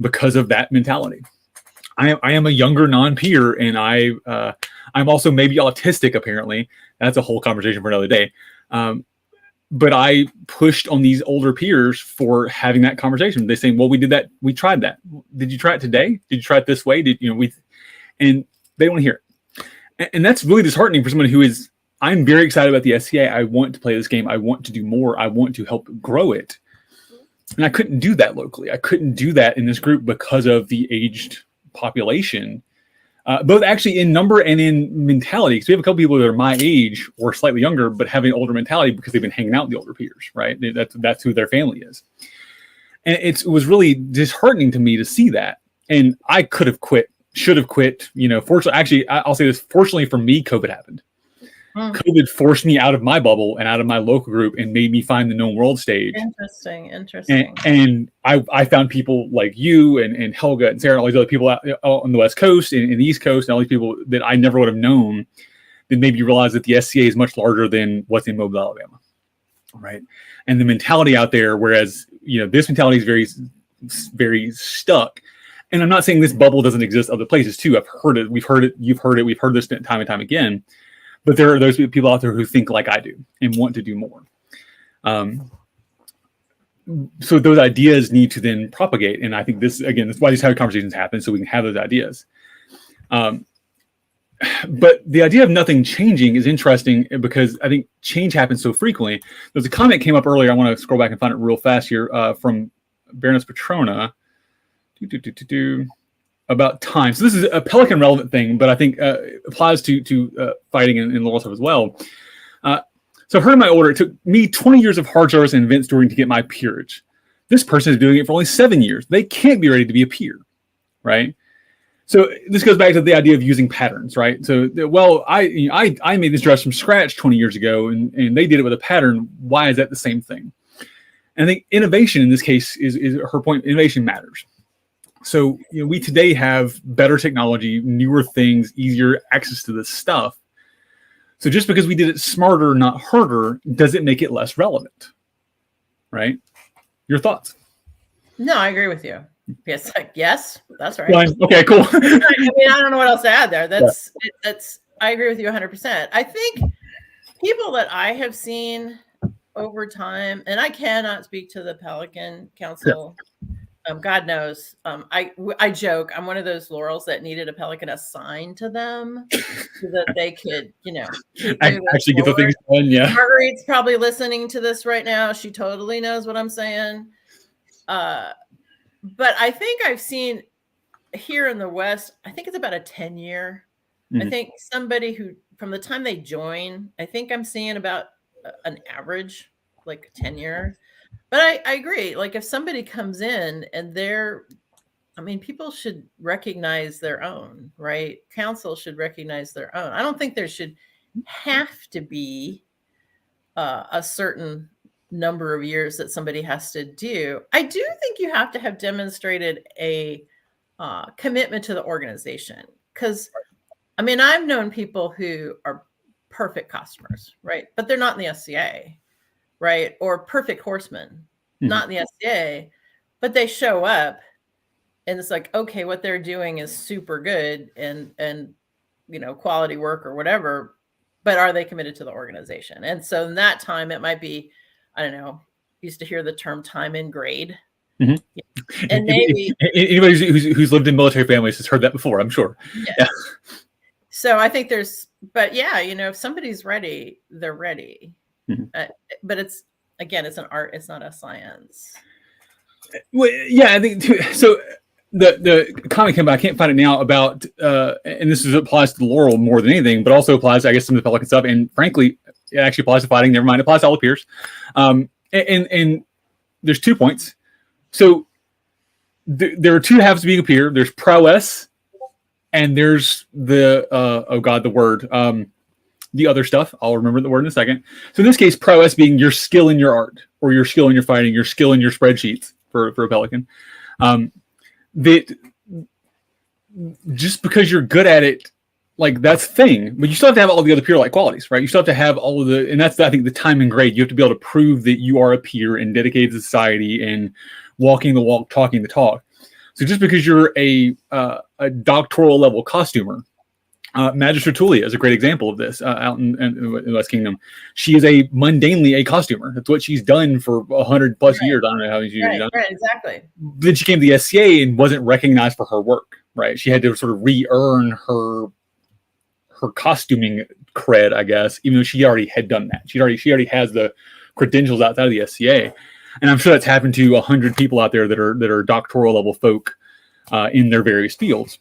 because of that mentality. I am a younger non-peer, and I'm also maybe autistic. Apparently, that's a whole conversation for another day. But I pushed on these older peers for having that conversation. They saying, "Well, we did that. We tried that. Did you try it today? Did you try it this way? And they don't hear it. And that's really disheartening for someone who is. I'm very excited about the SCA. I want to play this game. I want to do more. I want to help grow it. And I couldn't do that locally. I couldn't do that in this group because of the aged population, both actually in number and in mentality. Because we have a couple people that are my age or slightly younger, but having older mentality because they've been hanging out with the older peers, right? That's who their family is. And it was really disheartening to me to see that. And I could have quit, should have quit. Fortunately, actually, I'll say this. Fortunately for me, COVID happened. COVID forced me out of my bubble and out of my local group and made me find the known world stage. Interesting. And I found people like you and Helga and Sarah and all these other people out on the West Coast and the East Coast, and all these people that I never would have known, that made me realize that the SCA is much larger than what's in Mobile, Alabama, right? And the mentality out there, whereas this mentality is very, very stuck. And I'm not saying this bubble doesn't exist other places too. I've heard it. We've heard it. You've heard it. We've heard this time and time again. But there are those people out there who think like I do and want to do more. So those ideas need to then propagate. And I think that's why these kind of conversations happen, so we can have those ideas. But the idea of nothing changing is interesting because I think change happens so frequently. There's a comment that came up earlier. I want to scroll back and find it real fast here from Baroness Petrona. About time. So this is a Pelican relevant thing, but I think applies to fighting in Laurel stuff as well. So I've heard in my order, it took me 20 years of hard service and event stewarding to get my peerage. This person is doing it for only 7 years. They can't be ready to be a peer, right? So this goes back to the idea of using patterns, right? So, well, I made this dress from scratch 20 years ago, and they did it with a pattern. Why is that the same thing? And I think innovation in this case is her point. Innovation matters. So we today have better technology, newer things, easier access to this stuff. So just because we did it smarter, not harder, doesn't make it less relevant, right? Your thoughts? No, I agree with you. Yes, yes, that's right. Fine. Okay, cool. I mean, I don't know what else to add there. Yeah. That's. I agree with you 100%. I think people that I have seen over time, and I cannot speak to the Pelican Council. God knows. I joke. I'm one of those Laurels that needed a Pelican assigned to them so that they could, keep I moving actually get the forward. things done. Yeah. Marguerite's probably listening to this right now. She totally knows what I'm saying. But I think I've seen here in the West, I think it's about a 10-year. I think somebody who, from the time they join, I think I'm seeing about an average, like 10-year. But I agree. Like if somebody comes in and people should recognize their own, right? Council should recognize their own. I don't think there should have to be a certain number of years that somebody has to do. I do think you have to have demonstrated a commitment to the organization. Because, I've known people who are perfect customers, right? But they're not in the SCA, right? Or perfect horsemen, not in the SCA, but they show up and it's like, okay, what they're doing is super good and quality work or whatever, but are they committed to the organization? And so in that time, it might be, I don't know, used to hear the term time in grade. And maybe anybody who's lived in military families has heard that before, I'm sure. Yeah. So I think but yeah, if somebody's ready, they're ready. But it's an art, it's not a science. Well, yeah, I think so. The comment came out, I can't find it now, about and this applies to the Laurel more than anything, but also applies, I guess, some of the Pelican stuff, and frankly, it actually applies to fighting. Never mind, it applies to all the peers. And there's 2 points. So there are two halves of being a peer. There's prowess, and there's the the other stuff. I'll remember the word in a second. So in this case, prowess being your skill in your art, or your skill in your fighting, your skill in your spreadsheets for a Pelican. That just because you're good at it, like that's the thing, but you still have to have all the other peer-like qualities, right? You still have to have all of and that's, I think, the time and grade. You have to be able to prove that you are a peer and dedicated to society and walking the walk, talking the talk. So just because you're a doctoral level costumer, Magistrate Tulia is a great example of this out in the West Kingdom. She is mundanely a costumer. That's what she's done for 100 plus years. I don't know how she's done. Right, exactly. Then she came to the SCA and wasn't recognized for her work, right? She had to sort of re-earn her costuming cred, I guess, even though she already had done that. She already has the credentials outside of the SCA. And I'm sure that's happened to 100 people out there that are doctoral level folk in their various fields.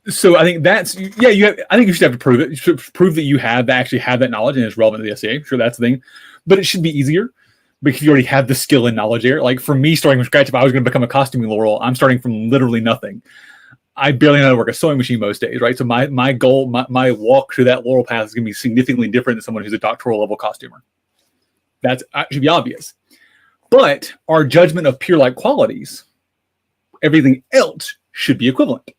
So I think that's, yeah, I think you should have to prove it. You should prove that you actually have that knowledge and it's relevant to the SCA. Sure, that's the thing. But it should be easier because you already have the skill and knowledge there. Like for me, starting from scratch, if I was going to become a costuming Laurel, I'm starting from literally nothing. I barely know how to work a sewing machine most days, right? So my goal, my walk through that Laurel path is going to be significantly different than someone who's a doctoral level costumer. That should be obvious. But our judgment of peer-like qualities, everything else should be equivalent.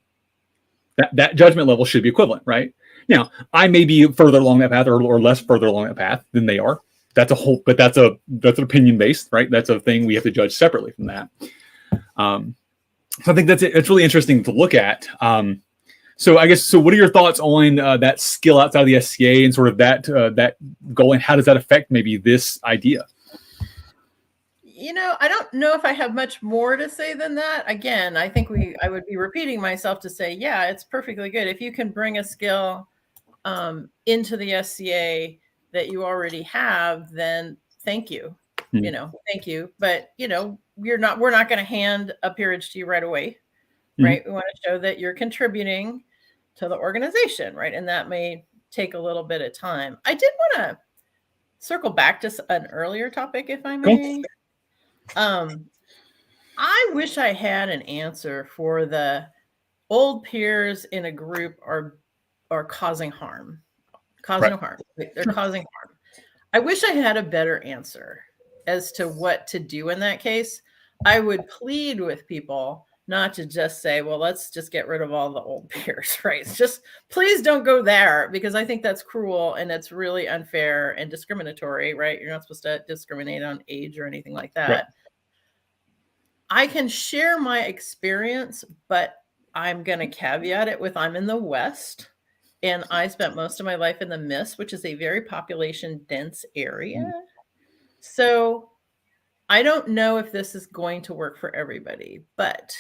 That judgment level should be equivalent, right? Now, I may be further along that path or less further along that path than they are. That's an opinion based, right? That's a thing we have to judge separately from that. So I think it's really interesting to look at. So what are your thoughts on that skill outside of the SCA and sort of that goal, and how does that affect maybe this idea? I don't know if I have much more to say than that. Again, I think I would be repeating myself to say, yeah, it's perfectly good. If you can bring a skill into the SCA that you already have, then thank you. Thank you. But, we're not going to hand a peerage to you right away, right? We want to show that you're contributing to the organization, right? And that may take a little bit of time. I did want to circle back to an earlier topic, if I may. I wish I had an answer for the old peers in a group are causing harm. They're causing harm. I wish I had a better answer as to what to do in that case. I would plead with people not to just say, well, let's just get rid of all the old peers, right? It's just, please don't go there, because I think that's cruel and it's really unfair and discriminatory, right? You're not supposed to discriminate on age or anything like that. I can share my experience, but I'm going to caveat it with I'm in the West and I spent most of my life in the Mist, which is a very population dense area. So I don't know if this is going to work for everybody, but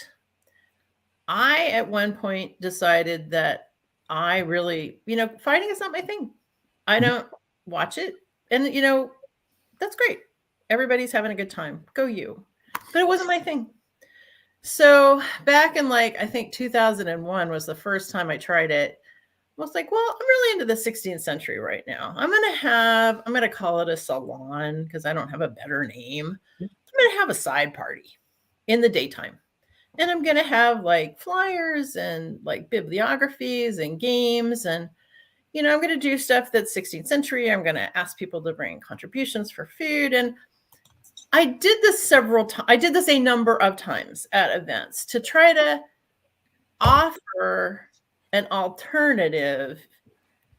I at one point decided that I really, fighting is not my thing. I don't watch it. And, that's great. Everybody's having a good time. Go you. But it wasn't my thing. So back in I think 2001 was the first time I tried it. I was like, well, I'm really into the 16th century right now. I'm going to call it a salon because I don't have a better name. I'm going to have a side party in the daytime. And I'm going to have flyers and bibliographies and games. And, I'm going to do stuff that's 16th century. I'm going to ask people to bring contributions for food. And I did this several times. I did this a number of times at events to try to offer an alternative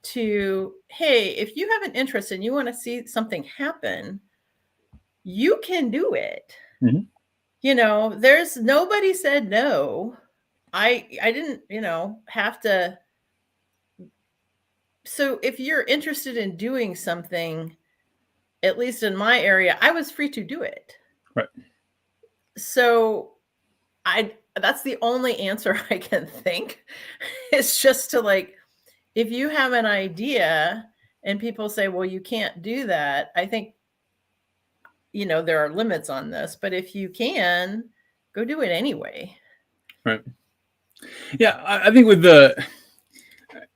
to, hey, if you have an interest and you want to see something happen, you can do it. Mm-hmm. There's nobody said no. I didn't, have to. So if you're interested in doing something, at least in my area, I was free to do it. Right. So that's the only answer I can think. It's just to if you have an idea and people say, well, you can't do that. I think, there are limits on this, but if you can, go do it anyway. Right. Yeah. I think with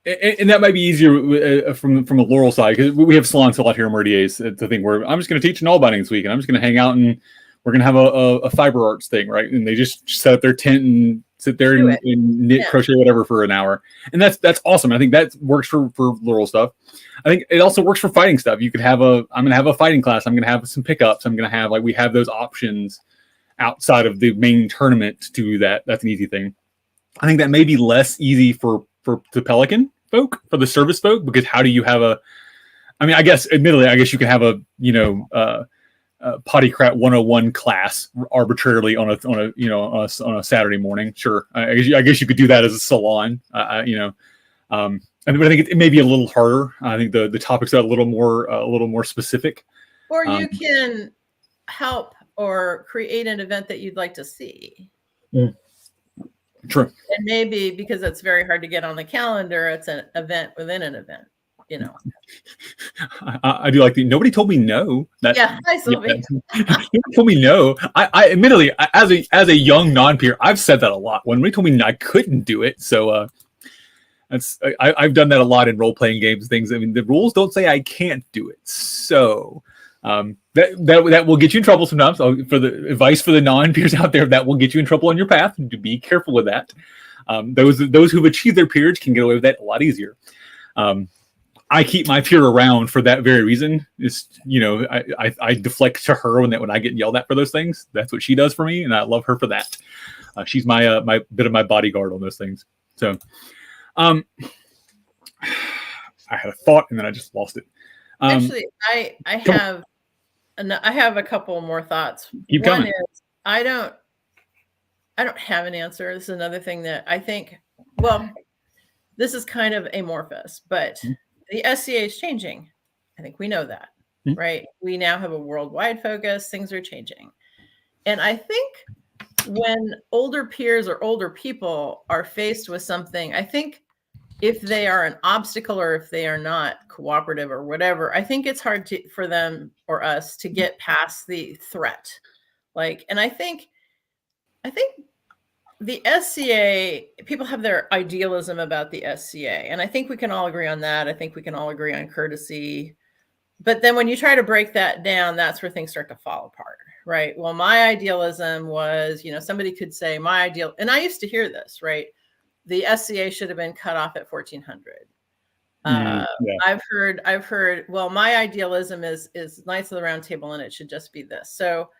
and that might be easier from the Laurel side because we have salons a lot here in Meridia's. It's a thing where I'm just going to teach an all binding this week and I'm just going to hang out and we're going to have a fiber arts thing, right? And they just set up their tent and sit there and knit, crochet, whatever for an hour. And that's awesome. I think that works for Laurel stuff. I think it also works for fighting stuff. You could have I'm going to have a fighting class. I'm going to have some pickups. I'm going to have we have those options outside of the main tournament to do that. That's an easy thing. I think that may be less easy for the Pelican folk, for the service folk, because how do you have I guess you can have a potty crap 101 class arbitrarily on a Saturday morning. Sure. I guess you could do that as a salon, but I think it may be a little harder. I think the topics are a little more specific. Or you can help or create an event that you'd like to see. True. And maybe because it's very hard to get on the calendar, it's an event within an event, I do like nobody told me no. Hi, Sylvie. Nobody told me no. I admittedly, as a young non-peer, I've said that a lot. When somebody told me I couldn't do it, so I've done that a lot in role-playing games, things. I mean, the rules don't say I can't do it, so that will get you in trouble sometimes. For the advice for the non-peers out there, that will get you in trouble on your path. To be careful with that. Those who've achieved their peerage can get away with that a lot easier. I keep my peer around for that very reason. It's I deflect to her when I get yelled at for those things. That's what she does for me, and I love her for that. She's my bit of my bodyguard on those things. So, I had a thought and then I just lost it. Actually, I have a couple more thoughts. Keep coming. One is I don't have an answer. This is another thing that I think. Well, this is kind of amorphous, but the SCA is changing. I think we know that, right? We now have a worldwide focus. Things are changing. And I think when older peers or older people are faced with something, I think if they are an obstacle or if they are not cooperative or whatever, I think it's hard for them or us to get past the threat. And I think the SCA, people have their idealism about the SCA, and I think we can all agree on that. I think we can all agree on courtesy. But then when you try to break that down, that's where things start to fall apart, right? Well, my idealism was, somebody could say my ideal, and I used to hear this, right? The SCA should have been cut off at 1400. Yeah. I've heard, well, my idealism is Knights of the Round Table, and it should just be this. So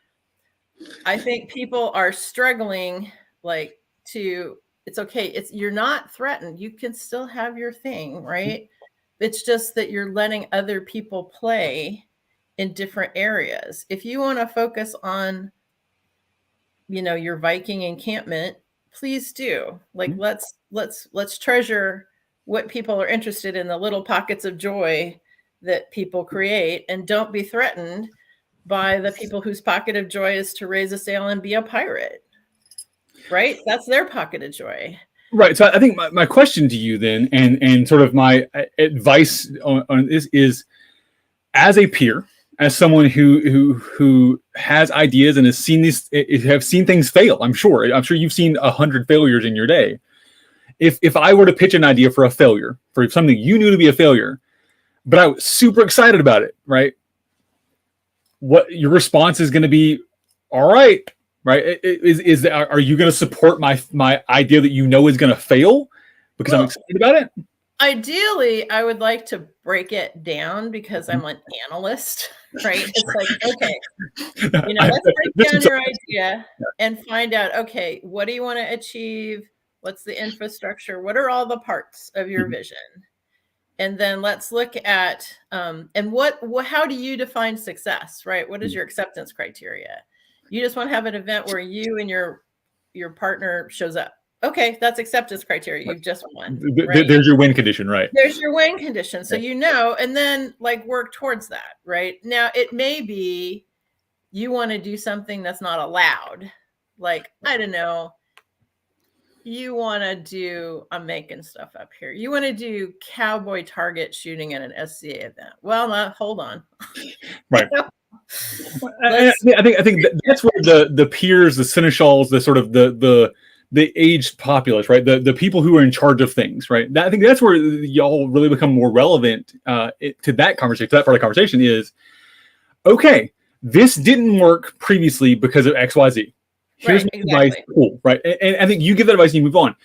I think people are struggling it's okay. You're not threatened. You can still have your thing, right? It's just that you're letting other people play in different areas. If you want to focus on your Viking encampment, please do. Like, let's treasure what people are interested in, the little pockets of joy that people create, and don't be threatened by the people whose pocket of joy is to raise a sail and be a pirate. Right? That's their pocket of joy. Right. So I think my question to you then, and sort of my advice on this is, as a peer, as someone who has ideas and has seen things fail. I'm sure you've seen 100 failures in your day. If I were to pitch an idea for a failure, for something you knew to be a failure, but I was super excited about it, right? What your response is going to be? All right, right? Are you going to support my idea that you know is going to fail because I'm excited about it? Ideally, I would like to break it down because I'm an analyst, right? It's like, okay, let's break down your idea and find out, okay, what do you want to achieve? What's the infrastructure? What are all the parts of your vision? And then let's look at, and how do you define success, right? What is your acceptance criteria? You just want to have an event where you and your partner shows up. Okay, that's acceptance criteria. You've just won. Right? There's your win condition, right? There's your win condition. So and then like work towards that, right? Now, it may be you want to do something that's not allowed. Like, I don't know, you want to do, I'm making stuff up here. You want to do cowboy target shooting at an SCA event. Well, hold on. Right. I think that's where the peers, the seneschals, the sort of the aged populace, right? The people who are in charge of things, right? I think that's where y'all really become more relevant to that conversation. To that part of the conversation is, okay, this didn't work previously because of X, Y, Z. Here's my advice. Cool, right? And I think you give that advice and you move on.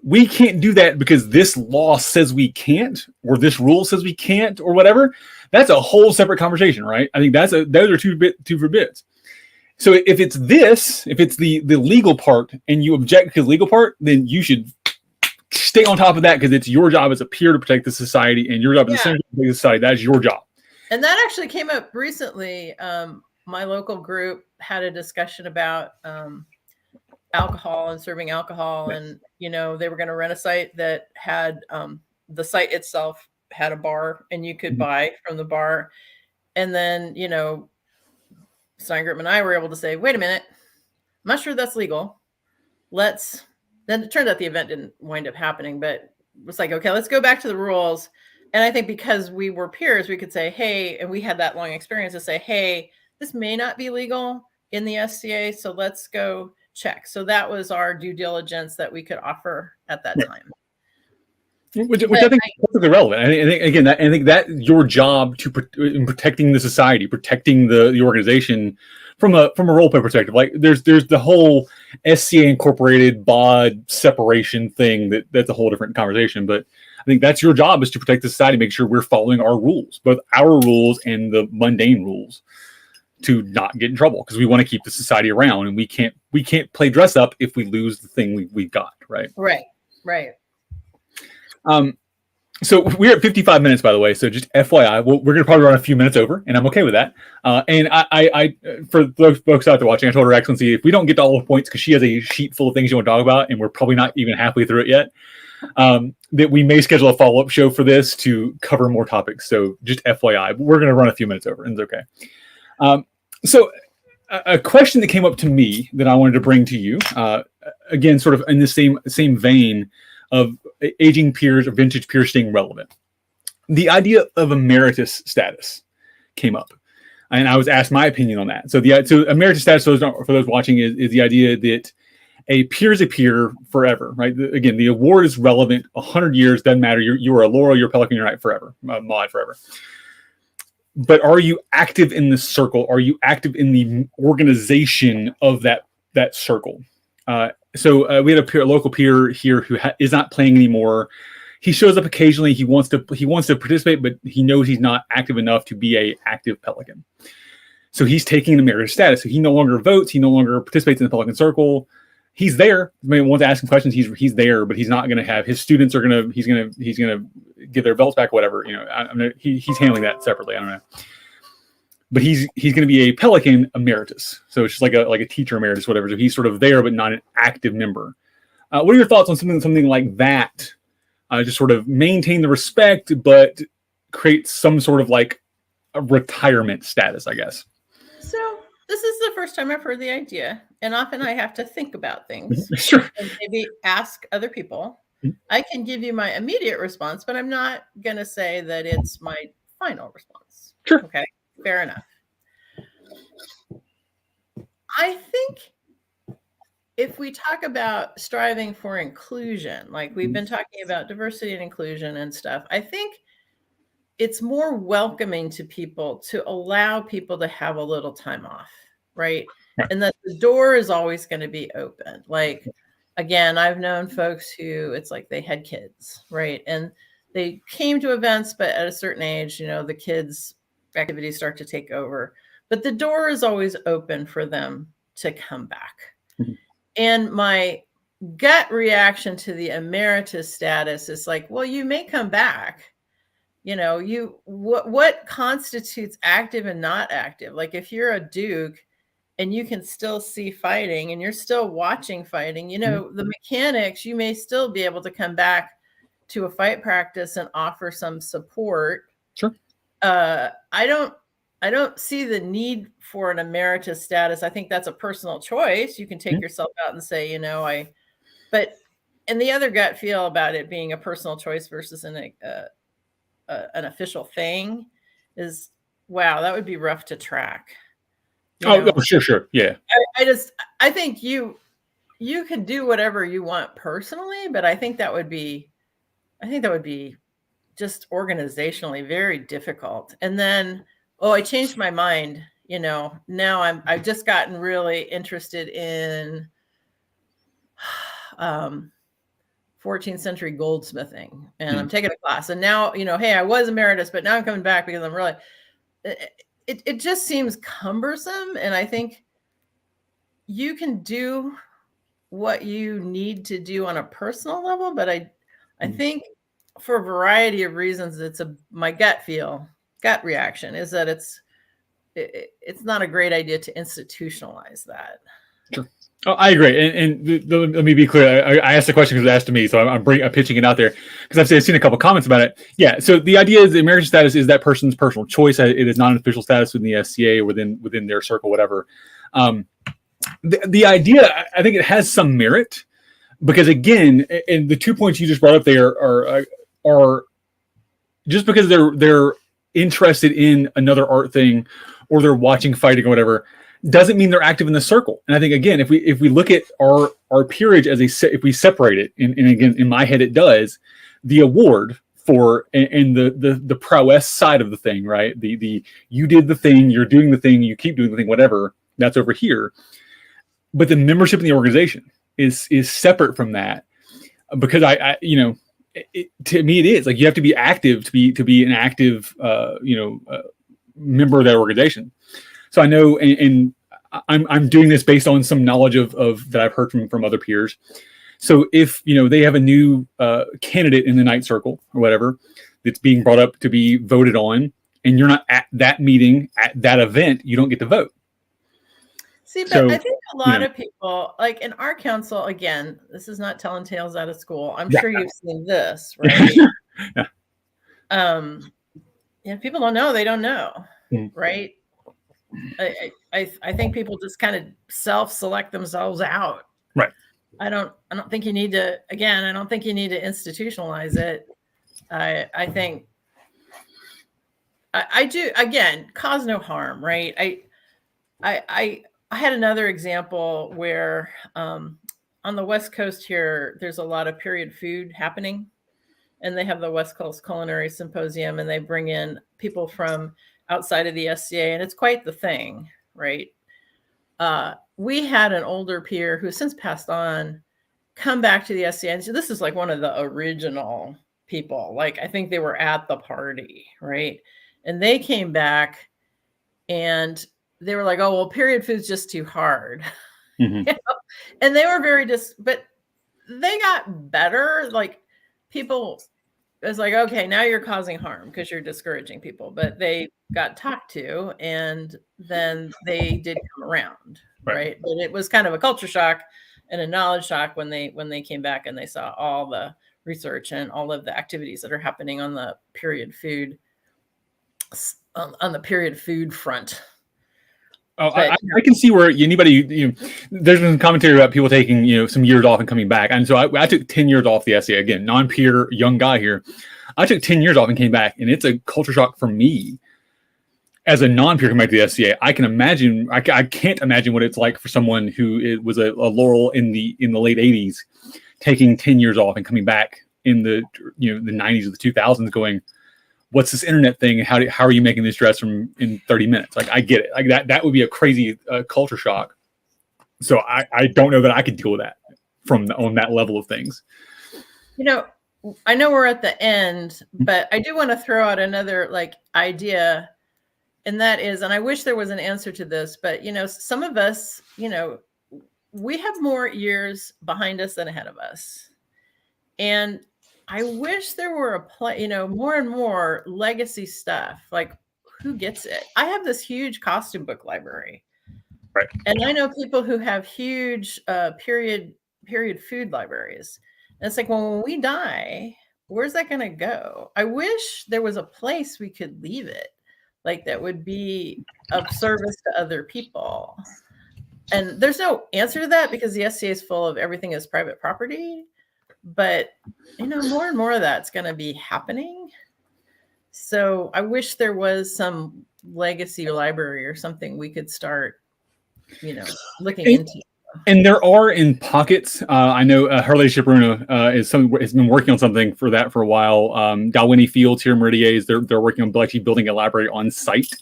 We can't do that because this law says we can't, or this rule says we can't, or whatever. That's a whole separate conversation, right? I think those are two for bits. So if it's the legal part and you object to the legal part, then you should stay on top of that because it's your job as a peer to protect the society, and your job as a senator to protect the society. That's your job. And that actually came up recently. My local group had a discussion about alcohol and serving alcohol, and they were going to rent a site that had the site itself had a bar, and you could buy from the bar, and then Steingroup and I were able to say, wait a minute, I'm not sure that's legal. Then it turned out the event didn't wind up happening, but it was like, okay, let's go back to the rules. And I think because we were peers, we could say, hey, and we had that long experience to say, hey, this may not be legal in the SCA, so let's go check. So that was our due diligence that we could offer at that time. Which I think is perfectly relevant. I think that your job in protecting the society, protecting the organization from a role play perspective. Like there's the whole SCA Incorporated bod separation thing that's a whole different conversation. But I think that's your job, is to protect the society, make sure we're following our rules, both our rules and the mundane rules, to not get in trouble, because we want to keep the society around, and we can't play dress up if we lose the thing we've got. Right. So we're at 55 minutes, by the way. So just FYI, we're going to probably run a few minutes over, and I'm okay with that. And I for those folks out there watching, I told Her Excellency, if we don't get to all the points, because she has a sheet full of things you want to talk about, and we're probably not even halfway through it yet, that we may schedule a follow-up show for this to cover more topics. So just FYI, but we're going to run a few minutes over, and it's okay. So a question that came up to me that I wanted to bring to you, again, sort of in the same vein of aging peers or vintage peers staying relevant. The idea of emeritus status came up, and I was asked my opinion on that. So emeritus status, for those watching, is the idea that a peer is a peer forever, right? Again, the award is relevant 100 years, doesn't matter. You are a Laurel, you're a Pelican, you're right forever, mod forever. But are you active in the circle? Are you active in the organization of that circle? So we had a local peer here who is not playing anymore. He shows up occasionally. He wants to participate, but he knows he's not active enough to be a active Pelican. So he's taking an emeritus status. So he no longer votes. He no longer participates in the Pelican Circle. He's there. I mean, wants to ask him questions. He's there, but he's not going to have his students he's going to give their belts back, or whatever. He's handling that separately. I don't know. but he's going to be a Pelican emeritus. So it's just like a teacher emeritus, whatever. So he's sort of there, but not an active member. What are your thoughts on something like that? Just sort of maintain the respect, but create some sort of like a retirement status, I guess. So this is the first time I've heard the idea, and often I have to think about things. Sure. And maybe ask other people. I can give you my immediate response, but I'm not going to say that it's my final response. Sure. Okay, fair enough. I think if we talk about striving for inclusion, like we've been talking about diversity and inclusion and stuff, I think it's more welcoming to people to allow people to have a little time off, right? And that the door is always going to be open. Like, again, I've known folks who it's like they had kids, right? And they came to events, but at a certain age, the kids' activities start to take over. But the door is always open for them to come back. And my gut reaction to the emeritus status is like, well, you may come back. What constitutes active and not active? Like if you're a Duke and you can still see fighting and you're still watching fighting, the mechanics, you may still be able to come back to a fight practice and offer some support. Sure. I don't see the need for an emeritus status. I think that's a personal choice. You can take yourself out and say, but and the other gut feel about it being a personal choice versus an official thing is, wow, that would be rough to track. Sure. Yeah. I think you can do whatever you want personally, but I think that would be just organizationally very difficult. And then, I changed my mind. Now I've just gotten really interested in 14th century goldsmithing, and I'm taking a class. And now, hey, I was emeritus, but now I'm coming back because I'm really, it just seems cumbersome. And I think you can do what you need to do on a personal level, but I think for a variety of reasons, my gut reaction is that it's not a great idea to institutionalize that. Sure. Oh, I agree. And let me be clear. I asked the question because it was asked to me, so I'm pitching it out there because I've seen a couple comments about it. Yeah. So the idea is the emeritus status is that person's personal choice. It is not an official status within the SCA or within their circle, whatever. The idea, I think it has some merit because, again, and the 2 points you just brought up there are just because they're interested in another art thing or they're watching fighting or whatever, doesn't mean they're active in the circle. And I think, again, if we look at our peerage if we separate it, and again, in my head, it does, the award for and the prowess side of the thing, right? The you did the thing, you're doing the thing, you keep doing the thing, whatever, that's over here. But the membership in the organization is separate from that because to me, it is like you have to be active to be an active, member of that organization. So I know, and I'm doing this based on some knowledge of that I've heard from other peers. So if they have a new candidate in the night circle or whatever that's being brought up to be voted on, and you're not at that meeting at that event, you don't get to vote. See, but I think a lot of people, like in our council, again, this is not telling tales out of school. I'm sure you've seen this, right? People don't know, they don't know, right? I think people just kind of self-select themselves out. Right. I don't think you need to, again, I don't think you need to institutionalize it. I think I do, again, cause no harm, right? I had another example where on the West Coast here, there's a lot of period food happening, and they have the West Coast Culinary Symposium, and they bring in people from outside of the SCA, and it's quite the thing, right? We had an older peer who has since passed on come back to the SCA, and so this is like one of the original people. Like, I think they were at the party, right? And they came back, and they were like, oh, well, period food's just too hard. Mm-hmm. And they were very but they got better. Like, people was like, okay, now you're causing harm because you're discouraging people. But they got talked to, and then they did come around, right? But it was kind of a culture shock and a knowledge shock when they came back and they saw all the research and all of the activities that are happening on the period food front. Oh, I can see where anybody, there's been commentary about people taking, some years off and coming back. And so I took 10 years off the SCA. Again, non-peer, young guy here. I took 10 years off and came back, and it's a culture shock for me. As a non-peer coming back to the SCA, I can imagine, I can't imagine what it's like for someone who was a Laurel in the late 80s, taking 10 years off and coming back in the 90s or the 2000s going, what's this internet thing? And how are you making this dress in 30 minutes? Like, I get it. Like that would be a crazy culture shock. So I don't know that I could deal with that on that level of things. I know we're at the end, but I do want to throw out another idea. And that is, and I wish there was an answer to this, but some of us, we have more years behind us than ahead of us. And I wish there were more and more legacy stuff. Like, who gets it? I have this huge costume book library, right? And I know people who have huge period food libraries. And it's like, well, when we die, where's that going to go? I wish there was a place we could leave it, that would be of service to other people. And there's no answer to that because the SCA is full of everything is private property. But, more and more of that's going to be happening. So I wish there was some legacy library or something we could start, looking into. And there are in pockets. I know Her Ladyship Runa has been working on something for that for a while. Dalwhinnie Fields here in Meridies, they're working on actually building a library on site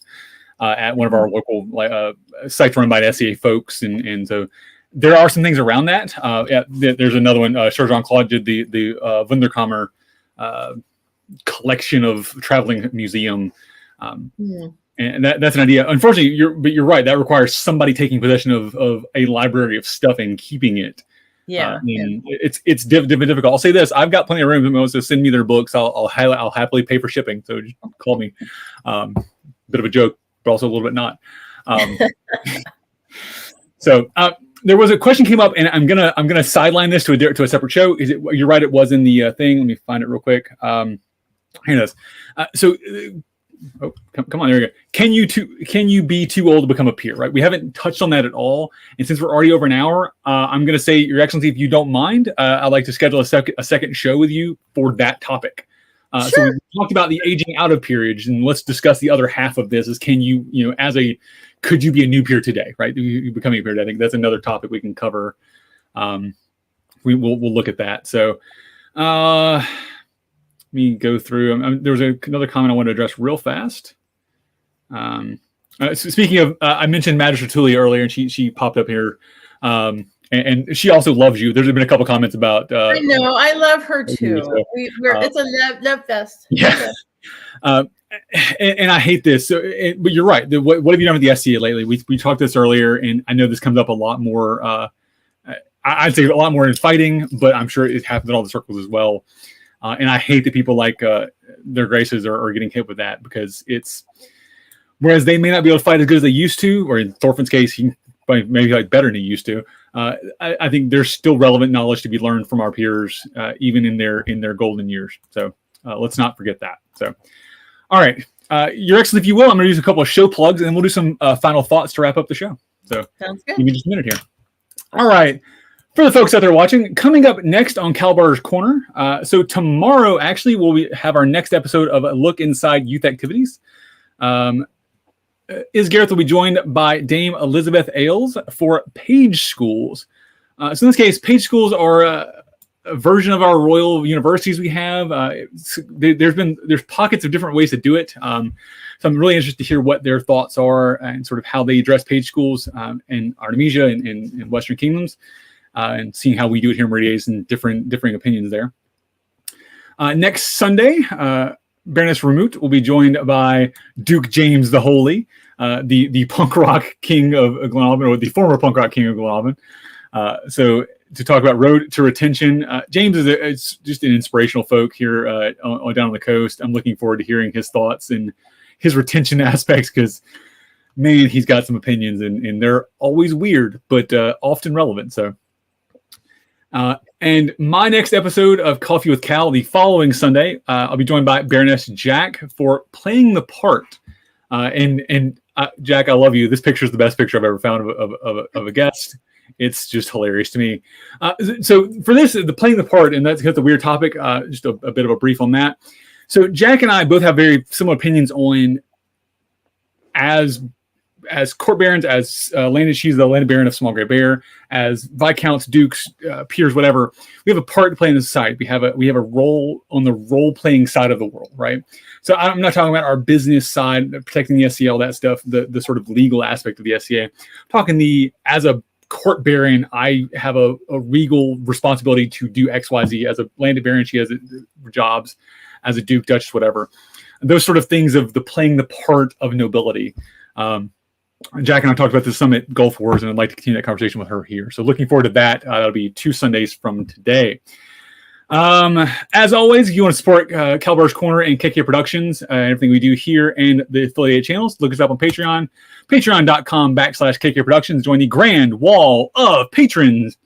at one of our local sites run by the SCA folks. And so there are some things around that. There's another one. Sir Jean Claude did the Wunderkammer collection of traveling museum, and that's an idea. Unfortunately, you're right. That requires somebody taking possession of a library of stuff and keeping it. Yeah, it's difficult. I'll say this: I've got plenty of rooms. So send me their books. I'll happily pay for shipping. So just call me. Bit of a joke, but also a little bit not. There was a question came up, and I'm gonna sideline this to a separate show. You're right? It was in the thing. Let me find it real quick. Here it is. Come on, there we go. Can you be too old to become a peer? Right? We haven't touched on that at all, and since we're already over an hour, I'm gonna say, Your Excellency, if you don't mind, I'd like to schedule a second show with you for that topic. Sure. So we talked about the aging out of peerage, and let's discuss the other half of this: is could you be a new peer today? Right? You becoming a peer. I think that's another topic we can cover. We'll look at that. So let me go through. There was another comment I wanted to address real fast. So speaking of, I mentioned Magister Tully earlier, and she popped up here. And she also loves you. There's been a couple comments about. I know. I love her too. It's a love fest. Yeah. And I hate this. But you're right. What have you done with the SCA lately? We talked this earlier, and I know this comes up a lot more. I'd say a lot more in fighting, but I'm sure it happens in all the circles as well. And I hate that people like their graces are getting hit with that, because whereas they may not be able to fight as good as they used to, or in Thorfinn's case, he maybe like better than he used to. I think there's still relevant knowledge to be learned from our peers, even in their golden years. So let's not forget that. So, all right, Your Excellency, if you will, I'm going to use a couple of show plugs, and then we'll do some final thoughts to wrap up the show. So, sounds good. Give me just a minute here. All right. For the folks out there watching, coming up next on Kal-bardr's Corner. So tomorrow, actually, we'll have our next episode of a look inside youth activities. Gareth will be joined by Dame Elizabeth Ailes for Page Schools. So in this case, Page Schools are a version of our royal universities we have. There's pockets of different ways to do it. So I'm really interested to hear what their thoughts are and sort of how they address Page Schools in Artemisia and in Western Kingdoms. And seeing how we do it here in Meridies and differing opinions there. Next Sunday, Baroness Remoot will be joined by Duke James the Holy, the punk rock king of Glenalvon, or the former punk rock king of Glenalvon. So to talk about road to retention. James is just an inspirational folk here down on the coast. I'm looking forward to hearing his thoughts and his retention aspects because, man, he's got some opinions and they're always weird, but often relevant. So, and my next episode of Coffee with Cal, the following Sunday, I'll be joined by Baroness Jack for playing the part. Jack, I love you. This picture is the best picture I've ever found of a guest. It's just hilarious to me. So for this, the playing the part, and that's a weird topic, just a bit of a brief on that. So Jack and I both have very similar opinions on as court barons, as she's the landed baron of Small Grey Bear, as viscounts, dukes, peers, whatever. We have a part to play in the society. We have a role on the role playing side of the world, right? So I'm not talking about our business side, protecting the SCA, all that stuff, the sort of legal aspect of the SCA. I'm talking as a court baron, I have a regal responsibility to do X, Y, Z. As a landed baron, she has jobs as a duke, duchess, whatever. And those sort of things of the playing the part of nobility. Jack and I talked about this some at Gulf Wars, and I'd like to continue that conversation with her here. So looking forward to that. That'll be 2 Sundays from today. As always, if you want to support Kal-bardr's Corner and KK Productions, everything we do here and the affiliate channels, look us up on Patreon, patreon.com/KK Productions. Join the grand wall of patrons.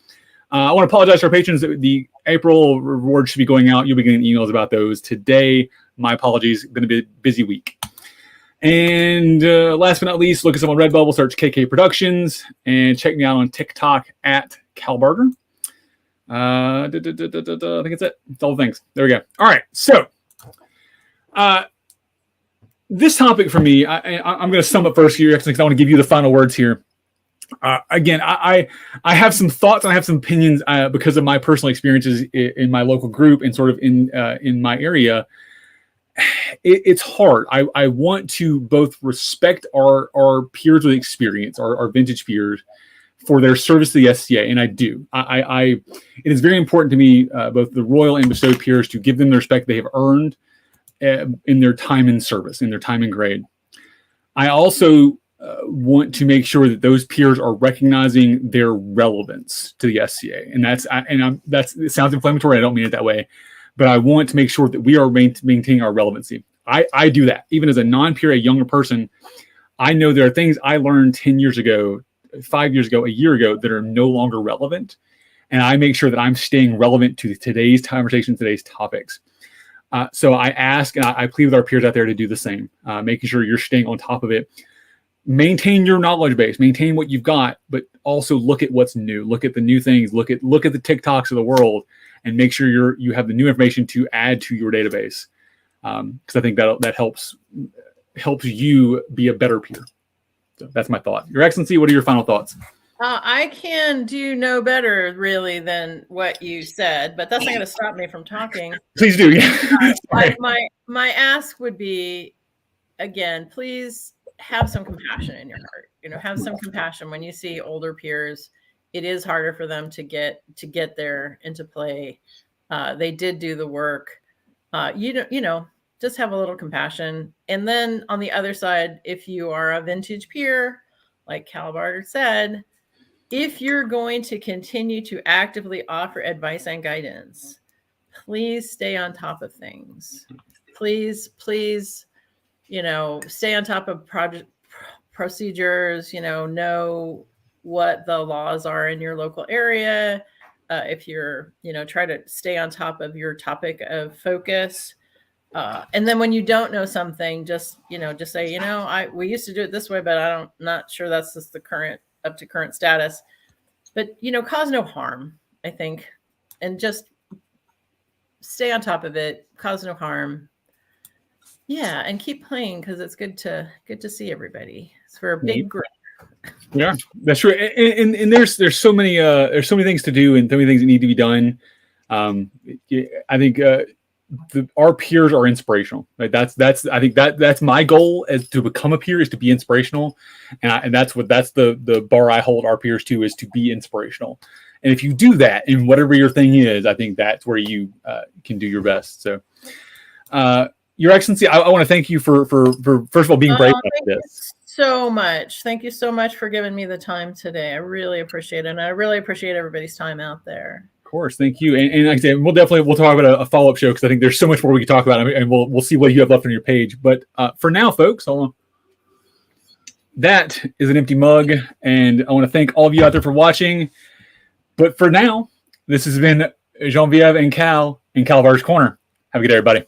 I want to apologize to our patrons. The April rewards should be going out. You'll be getting emails about those today. My apologies. It's been a busy week. And last but not least, look us up on Redbubble, search KK Productions, and check me out on TikTok at Kal-bardr. I think it's it. It's all the things. There we go. All right. So this topic for me, I'm going to sum up first here because I want to give you the final words here. Again, I have some thoughts and I have some opinions because of my personal experiences in my local group and sort of in my area. It's hard. I want to both respect our peers with experience, our vintage peers, for their service to the SCA, and I do. It is very important to me, both the royal and bestowed peers, to give them the respect they have earned in their time in service, in their time in grade. I also want to make sure that those peers are recognizing their relevance to the SCA, and it sounds inflammatory. I don't mean it that way. But I want to make sure that we are maintaining our relevancy. I do that. Even as a non-peer, a younger person, I know there are things I learned 10 years ago, 5 years ago, a year ago that are no longer relevant. And I make sure that I'm staying relevant to today's conversation, today's topics. So I ask and I plead with our peers out there to do the same, making sure you're staying on top of it. Maintain your knowledge base, maintain what you've got, but also look at what's new. Look at the new things. Look at the TikToks of the world. And make sure you have the new information to add to your database, because I think that helps you be a better peer. So that's my thought. Your Excellency, what are your final thoughts? I can do no better, really, than what you said, but that's not going to stop me from talking. Please do. Yeah. My ask would be, again, please have some compassion in your heart. Have some compassion when you see older peers. It is harder for them to get there into play. They did do the work. Just have a little compassion. And then on the other side, if you are a vintage peer, like Kal-bardr said, if you're going to continue to actively offer advice and guidance, please stay on top of things. Please, stay on top of procedures, know what the laws are in your local area. If you're, try to stay on top of your topic of focus. And then when you don't know something, just say, we used to do it this way, but I'm not sure that's just the up to current status. But, cause no harm, I think, and just stay on top of it, cause no harm. Yeah. And keep playing, because it's good to see everybody. It's for a big group. Yeah, that's true. And there's so many things to do and so many things that need to be done. I think our peers are inspirational. Right? I think that's my goal as to become a peer, is to be inspirational, and that's the bar I hold our peers to, is to be inspirational. And if you do that in whatever your thing is, I think that's where you can do your best. So, Your Excellency, I want to thank you for first of all being brave about this. so much. Thank you so much for giving me the time today. I really appreciate it. And I really appreciate everybody's time out there. Of course, thank you. And like I said, we'll talk about a follow-up show because I think there's so much more we can talk about, and we'll see what you have left on your page. But for now, folks, that is an empty mug, and I want to thank all of you out there for watching. But for now, this has been Genevieve and Kal in Kal-bardr's Corner. Have a good day, everybody.